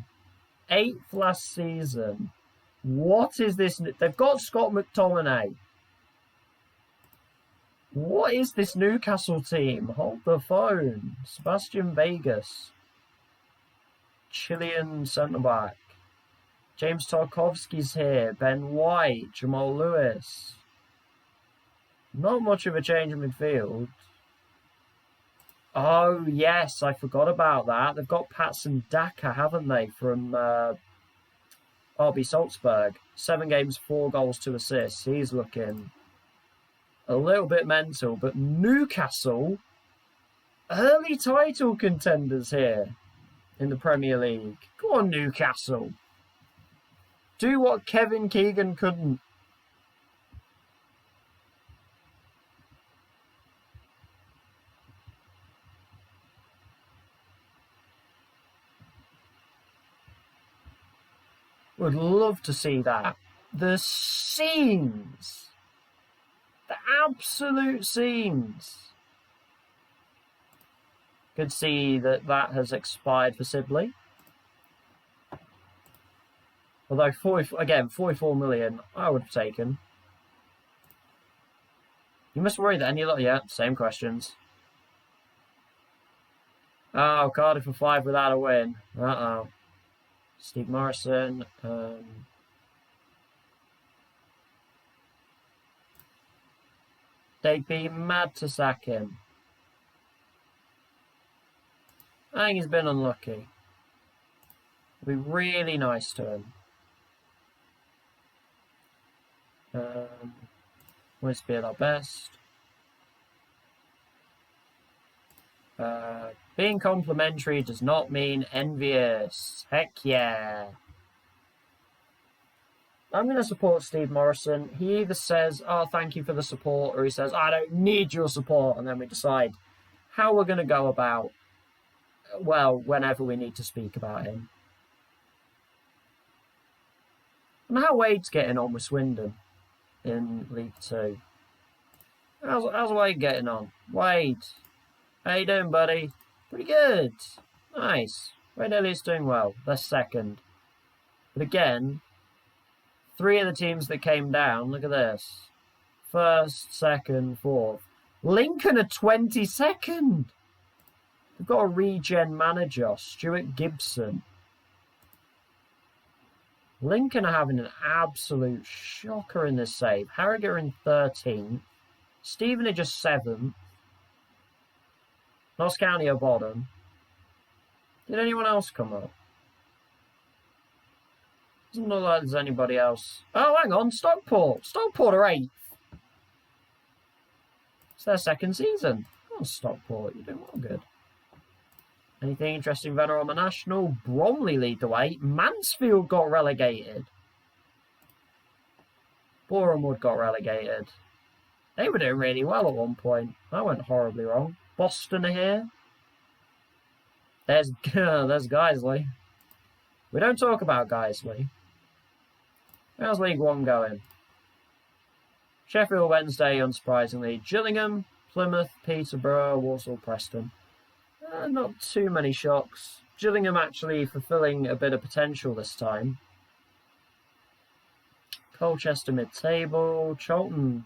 8th last season. What is this? They've got Scott McTominay. What is this Newcastle team? Hold the phone. Sebastian Vegas. Chilean centre-back. James Tarkovsky's here. Ben White. Jamal Lewis. Not much of a change in midfield. Oh, yes, I forgot about that. They've got Patson Daka, haven't they, from RB Salzburg. 7 games, 4 goals, 2 assists. He's looking a little bit mental. But Newcastle, early title contenders here in the Premier League. Go on, Newcastle. Do what Kevin Keegan couldn't. Would love to see that. The scenes. The absolute scenes. Could see that has expired for Sibley. Although, 44 million, I would have taken. You must worry that any lot, yeah, same questions. Oh, Cardiff for 5 without a win. Uh-oh. Steve Morrison. They'd be mad to sack him. I think he's been unlucky. It'd be really nice to him. Wants to be at our best. Being complimentary does not mean envious. Heck yeah. I'm going to support Steve Morrison. He either says, oh, thank you for the support, or he says, I don't need your support, and then we decide how we're going to go about, well, whenever we need to speak about him. And how Wade's getting on with Swindon in League 2. How's Wade getting on? Wade, how you doing, buddy? Pretty good. Nice. Wade Elliott's doing well. They're second. But again, 3 of the teams that came down, look at this. First, second, fourth. Lincoln are 22nd. They've got a regen manager, Stuart Gibson. Lincoln are having an absolute shocker in this save. Harrogate in 13th. Stephen are just 7th. Notts County are bottom. Did anyone else come up? Doesn't look like there's anybody else. Oh, hang on. Stockport. Stockport are 8th. It's their second season. Oh, Stockport. You're doing well good. Anything interesting better on the National? Bromley lead the way. Mansfield got relegated. Bournemouth got relegated. They were doing really well at one point. That went horribly wrong. Boston are here. There's Guiseley. We don't talk about Guiseley. How's League 1 going? Sheffield Wednesday, unsurprisingly. Gillingham, Plymouth, Peterborough, Walsall, Preston. Not too many shocks. Gillingham actually fulfilling a bit of potential this time. Colchester mid-table. Cheltenham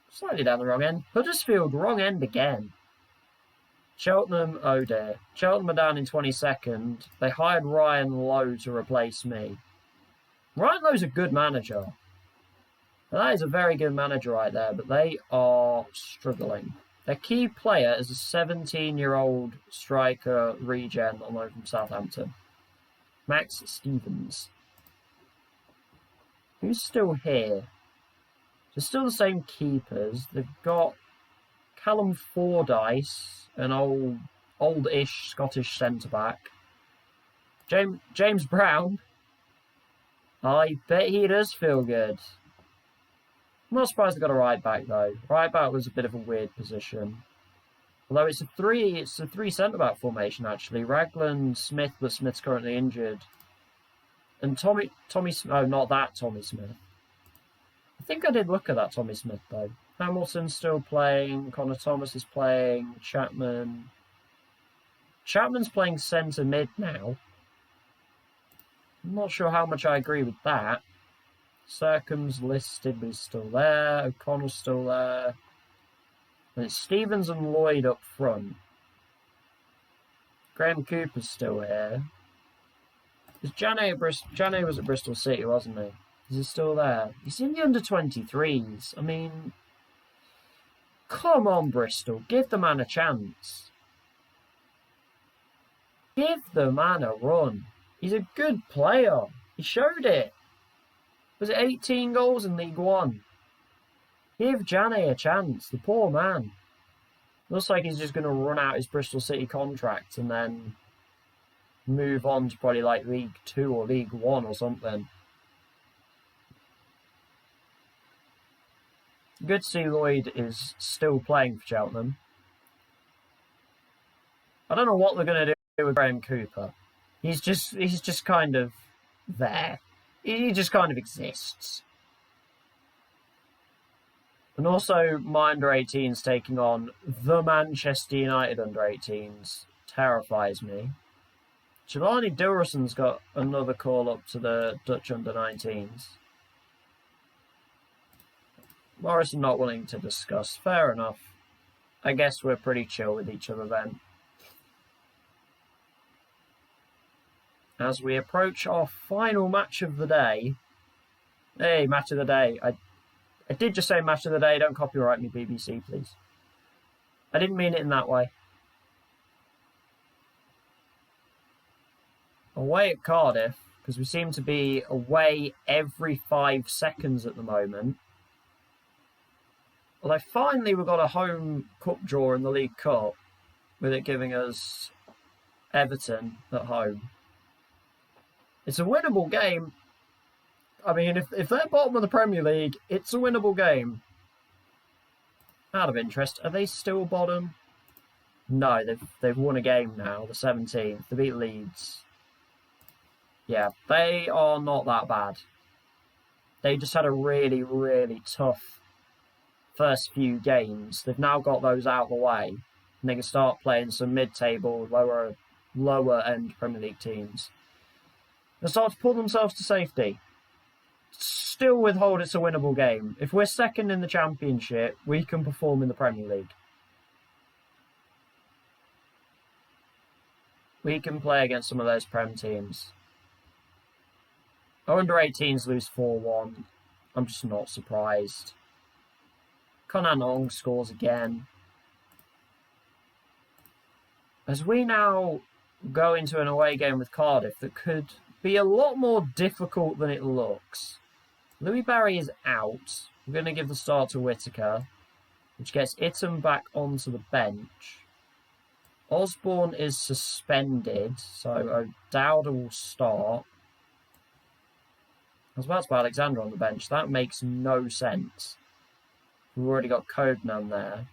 slightly down the wrong end. Huddersfield wrong end again. Cheltenham, oh dear. Cheltenham are down in 22nd. They hired Ryan Lowe to replace me. Ryan Lowe's a good manager. That is a very good manager right there, but they are struggling. Their key player is a 17-year-old striker regen on loan from Southampton. Max Stevens. Who's still here? They're still the same keepers. They've got Callum Fordyce, an old-ish Scottish centre-back. James Brown. I bet he does feel good. I'm not surprised they got a right back though. Right back was a bit of a weird position. Although it's a three centre-back formation actually. Raglan, Smith, but Smith's currently injured. And Tommy oh, not that Tommy Smith. I think I did look at that Tommy Smith though. Hamilton's still playing, Connor Thomas is playing, Chapman's playing centre mid now. I'm not sure how much I agree with that. Circum's listed, but he's still there. O'Connell's still there. And it's Stevens and Lloyd up front. Graham Cooper's still here. Janet was at Bristol City, wasn't he? Is he still there? He's in the under-23s. I mean, Come on, Bristol. Give the man a chance. Give the man a run. He's a good player. He showed it. Was it 18 goals in League One? Give Jane a chance. The poor man. Looks like he's just going to run out his Bristol City contract and then move on to probably like League 2 or League 1 or something. Good to see Lloyd is still playing for Cheltenham. I don't know what they're going to do with Graham Cooper. He's just kind of there. He just kind of exists. And also, my under-18s taking on the Manchester United under-18s terrifies me. Jelani Dilroson's got another call up to the Dutch under-19s. Morrison not wanting to discuss. Fair enough. I guess we're pretty chill with each other then. As we approach our final match of the day. Hey, match of the day. I did just say match of the day. Don't copyright me, BBC, please. I didn't mean it in that way. Away at Cardiff, because we seem to be away every 5 seconds at the moment. Although finally we've got a home cup draw in the League Cup, with it giving us Everton at home. It's a winnable game. I mean, if they're bottom of the Premier League, it's a winnable game. Out of interest, are they still bottom? No, they've won a game now, the 17th. They beat Leeds. Yeah, they are not that bad. They just had a really, really tough first few games. They've now got those out of the way, and they can start playing some mid-table, lower-end Premier League teams. They'll start to pull themselves to safety. Still withhold it's a winnable game. If we're second in the Championship, we can perform in the Premier League. We can play against some of those Prem teams. Our under-18s lose 4-1. I'm just not surprised. Conan Ong scores again. As we now go into an away game with Cardiff that could be a lot more difficult than it looks. Louis Barry is out. We're going to give the start to Whittaker, which gets Itten back onto the bench. Osborne is suspended, so O'Dowda will start. I was about to put Alexander on the bench. That makes no sense. We've already got Cognan there.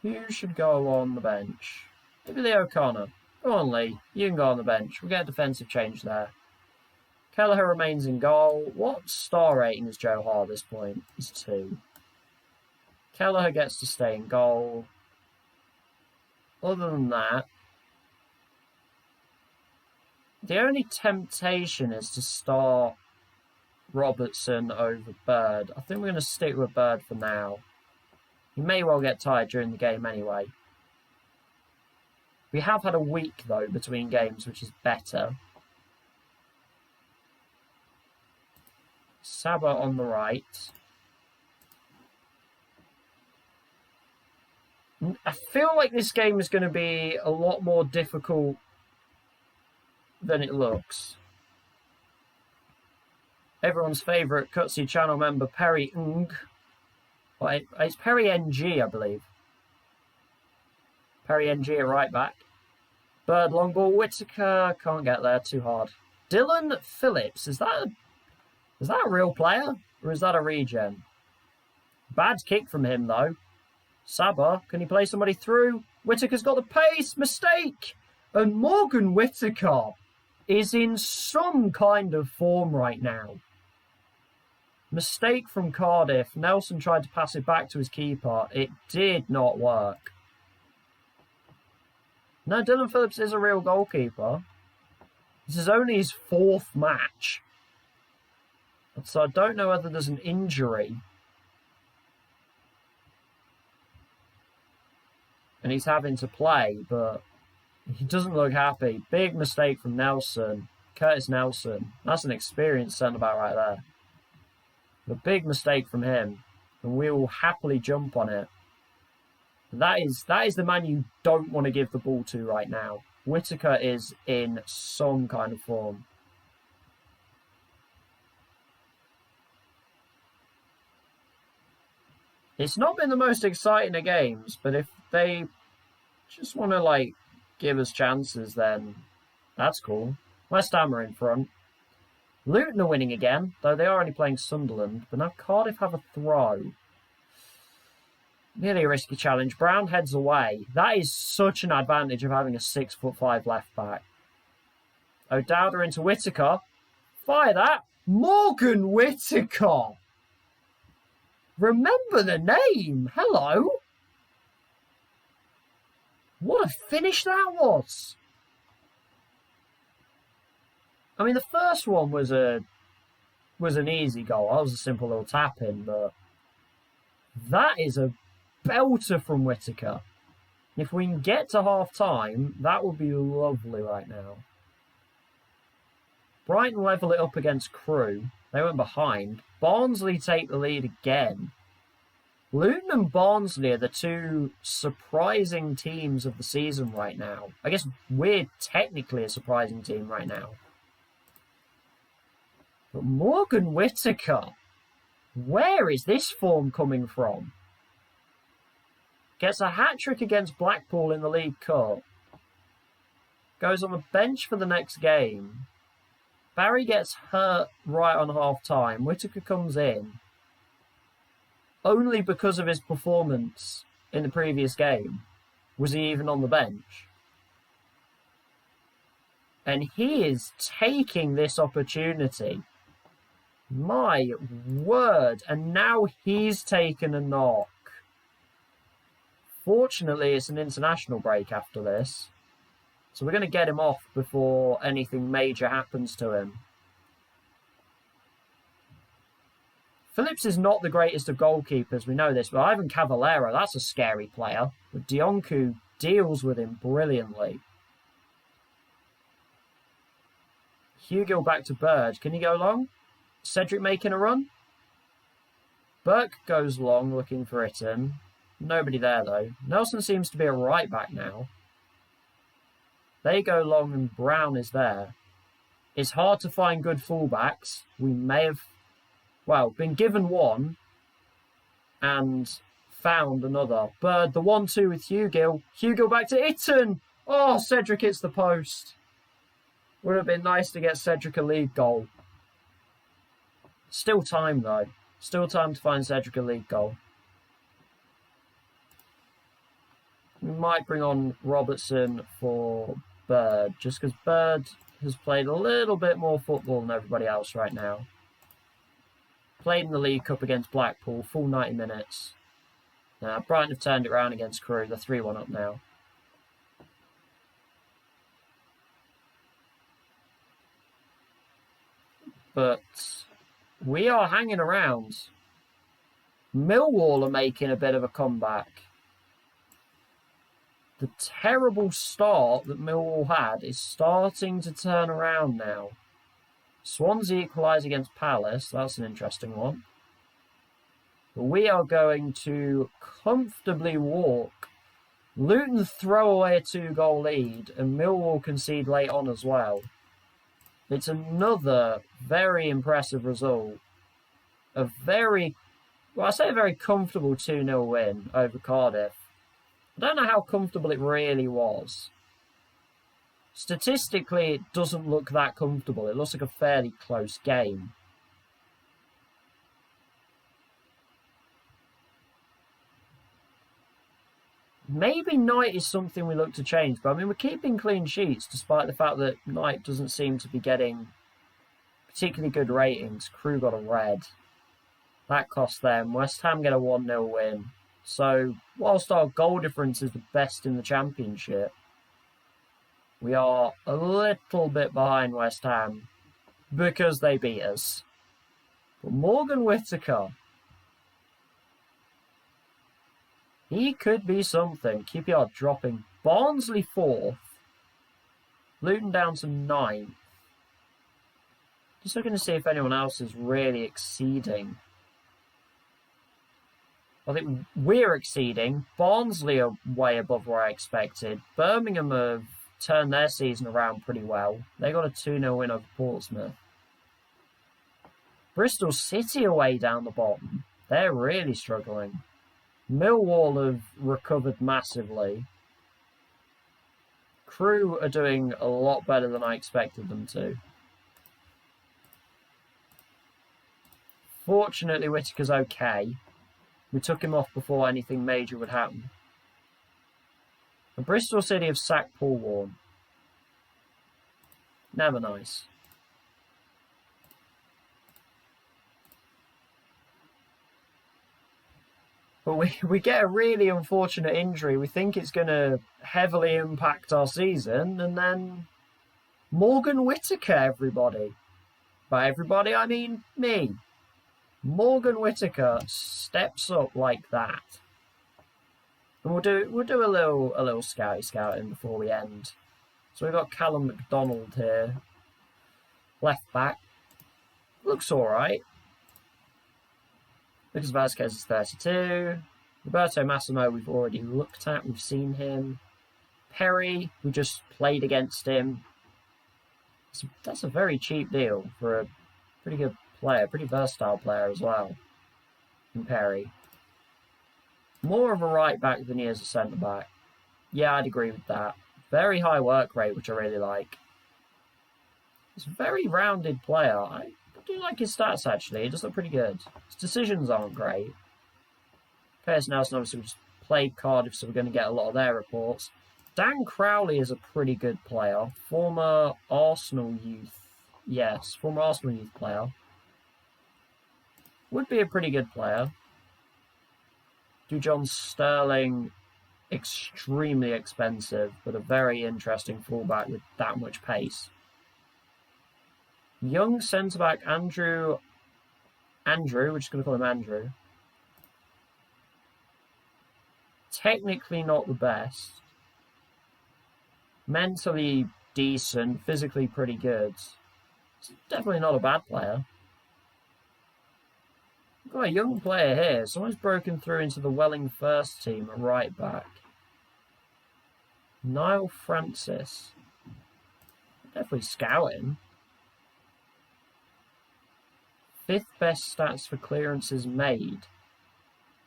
Who should go on the bench? Maybe Leo O'Connor. Go on, Lee. You can go on the bench. We'll get a defensive change there. Kelleher remains in goal. What star rating is Joe Hart at this point? He's 2. Kelleher gets to stay in goal. Other than that, the only temptation is to start Robertson over Bird. I think we're going to stick with Bird for now. He may well get tired during the game anyway. We have had a week, though, between games, which is better. Saba on the right. I feel like this game is going to be a lot more difficult than it looks. Everyone's favourite Cutsy channel member, Perry Ng. Well, it's Perry NG, I believe. Perry NG at right back. Bird, long ball, Whittaker. Can't get there, too hard. Dylan Phillips, is that a real player? Or is that a regen? Bad kick from him, though. Saba, can he play somebody through? Whittaker's got the pace. Mistake! And Morgan Whittaker is in some kind of form right now. Mistake from Cardiff. Nelson tried to pass it back to his keeper. It did not work. No, Dylan Phillips is a real goalkeeper. This is only his 4th match. So I don't know whether there's an injury. And he's having to play, but he doesn't look happy. Big mistake from Nelson. Curtis Nelson. That's an experienced centre-back right there. A big mistake from him. and we will happily jump on it. That is the man you don't want to give the ball to right now. Whittaker is in some kind of form. It's not been the most exciting of games, but if they just want to, like, give us chances, then that's cool. West Ham are in front. Luton are winning again, though they are only playing Sunderland. But now Cardiff have a throw. Nearly a risky challenge. Brown heads away. That is such an advantage of having a 6'5" left back. O'Dowda into Whittaker. Fire that. Morgan Whittaker. Remember the name. Hello. What a finish that was. I mean, the first one was an easy goal. That was a simple little tap in, but that is a belter from Whittaker. If we can get to half time, that would be lovely right now. Brighton level it up against Crewe. They went behind. Barnsley take the lead again. Luton and Barnsley are the two surprising teams of the season right now. I guess we're technically a surprising team right now. But Morgan Whittaker, where is this form coming from? Gets a hat-trick against Blackpool in the League Cup. Goes on the bench for the next game. Barry gets hurt right on half-time. Whittaker comes in. Only because of his performance in the previous game was he even on the bench. And he is taking this opportunity. My word. And now he's taken a knock. Fortunately, it's an international break after this. So we're going to get him off before anything major happens to him. Phillips is not the greatest of goalkeepers, we know this, but Ivan Cavallero, that's a scary player. But Dionku deals with him brilliantly. Hugill back to Bird. Can he go long? Cedric making a run? Burke goes long looking for Itten. Nobody there though. Nelson seems to be a right back now. They go long and Brown is there. It's hard to find good fullbacks. We may have, been given one and found another. Bird, the 1-2 with Hugill. Hugill back to Itten. Oh, Cedric hits the post. Would have been nice to get Cedric a league goal. Still time though. Still time to find Cedric a league goal. We might bring on Robertson for Bird, just because Bird has played a little bit more football than everybody else right now. Played in the League Cup against Blackpool, full 90 minutes. Now, Brighton have turned it around against Crewe. They're 3-1 up now. But we are hanging around. Millwall are making a bit of a comeback. The terrible start that Millwall had is starting to turn around now. Swansea equalise against Palace. That's an interesting one. But we are going to comfortably walk. Luton throw away a 2-goal lead and Millwall concede late on as well. It's another very impressive result. A very comfortable 2-0 win over Cardiff. I don't know how comfortable it really was. Statistically, it doesn't look that comfortable. It looks like a fairly close game. Maybe Knight is something we look to change, but I mean, we're keeping clean sheets despite the fact that Knight doesn't seem to be getting particularly good ratings. Crewe got a red. That cost them. West Ham get a 1-0 win. So, whilst our goal difference is the best in the Championship, we are a little bit behind West Ham because they beat us. But Morgan Whittaker, he could be something. QPR dropping. Barnsley 4th. Luton down to 9th. Just looking to see if anyone else is really exceeding I think we're exceeding. Barnsley are way above where I expected. Birmingham have turned their season around pretty well. They got a 2-0 win over Portsmouth. Bristol City are way down the bottom. They're really struggling. Millwall have recovered massively. Crew are doing a lot better than I expected them to. Fortunately, Whittaker's okay. We took him off before anything major would happen. And Bristol City have sacked Paul Warne. Never nice. But we get a really unfortunate injury. We think it's going to heavily impact our season. And then Morgan Whittaker, everybody. By everybody, I mean me. Morgan Whittaker steps up like that. And we'll do a little scouting before we end. So we've got Callum McDonald here. Left back. Looks alright. Lucas Vazquez is 32. Roberto Massimo we've already looked at. We've seen him. Perry, we just played against him. So that's a very cheap deal for a pretty good player. Pretty versatile player as well. And Perry. More of a right back than he is a centre back. Yeah, I'd agree with that. Very high work rate, which I really like. He's a very rounded player. I do like his stats, actually. He does look pretty good. His decisions aren't great. PS Nelson obviously just played Cardiff, so we're going to get a lot of their reports. Dan Crowley is a pretty good player. Former Arsenal youth. Yes, former Arsenal youth player. Would be a pretty good player. John Sterling, extremely expensive, but a very interesting fullback with that much pace. Young centre-back Andrew, we're just going to call him Andrew. Technically not the best. Mentally decent, physically pretty good. It's definitely not a bad player. We've got a young player here. Someone's broken through into the Welling first team at right back. Niall Francis. Definitely scouting. 5th best stats for clearances made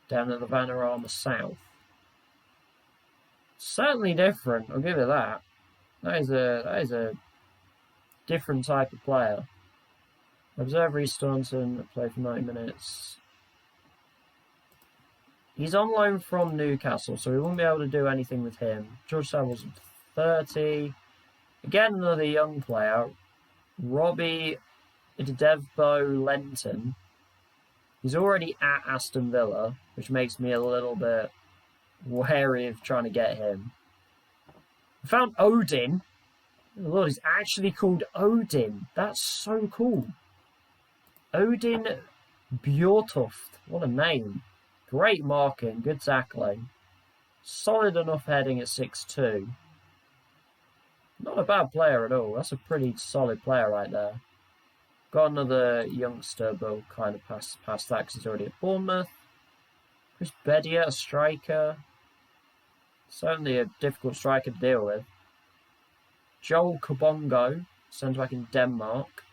down at the Vanarama South. Certainly different, I'll give it that. That is a different type of player. Observe Reece Staunton, played for 90 minutes. He's on loan from Newcastle, so we won't be able to do anything with him. George Samuel's 30. Again, another young player. Robbie Idevbo Lenton. He's already at Aston Villa, which makes me a little bit wary of trying to get him. I found Odin. Oh Lord, he's actually called Odin. That's so cool. Odin Bjortoft. What a name. Great marking, good tackling. Solid enough heading at 6'2". Not a bad player at all. That's a pretty solid player right there. Got another youngster, but we'll kind of pass that because he's already at Bournemouth. Chris Bedia, a striker. Certainly a difficult striker to deal with. Joel Kabongo, centre back in Denmark.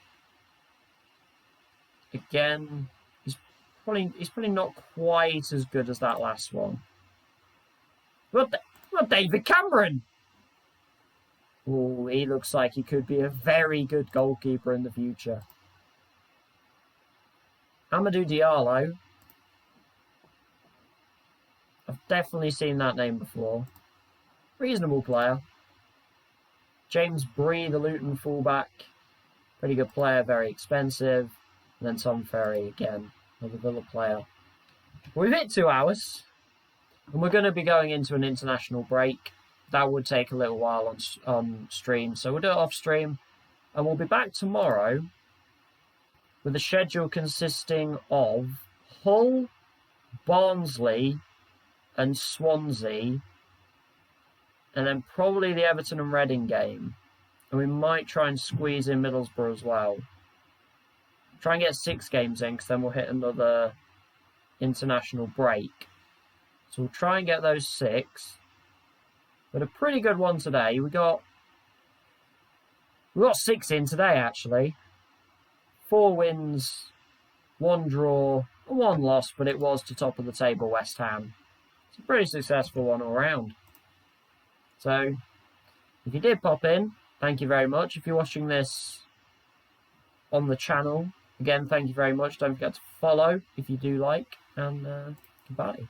Again, he's probably not quite as good as that last one. But David Cameron! Oh, he looks like he could be a very good goalkeeper in the future. Amadou Diallo. I've definitely seen that name before. Reasonable player. James Bree, the Luton fullback. Pretty good player, very expensive. And then Tom Ferry again, another Villa player. We've hit 2 hours. And we're going to be going into an international break. That would take a little while on stream. So we'll do it off stream. And we'll be back tomorrow with a schedule consisting of Hull, Barnsley, and Swansea. And then probably the Everton and Reading game. And we might try and squeeze in Middlesbrough as well. Try and get 6 games in, because then we'll hit another international break. So we'll try and get those 6. But a pretty good one today. We got 6 in today, actually. 4 wins, 1 draw, and 1 loss, but it was to top of the table West Ham. It's a pretty successful one all round. So, if you did pop in, thank you very much. If you're watching this on the channel, again, thank you very much. Don't forget to follow if you do like, and goodbye.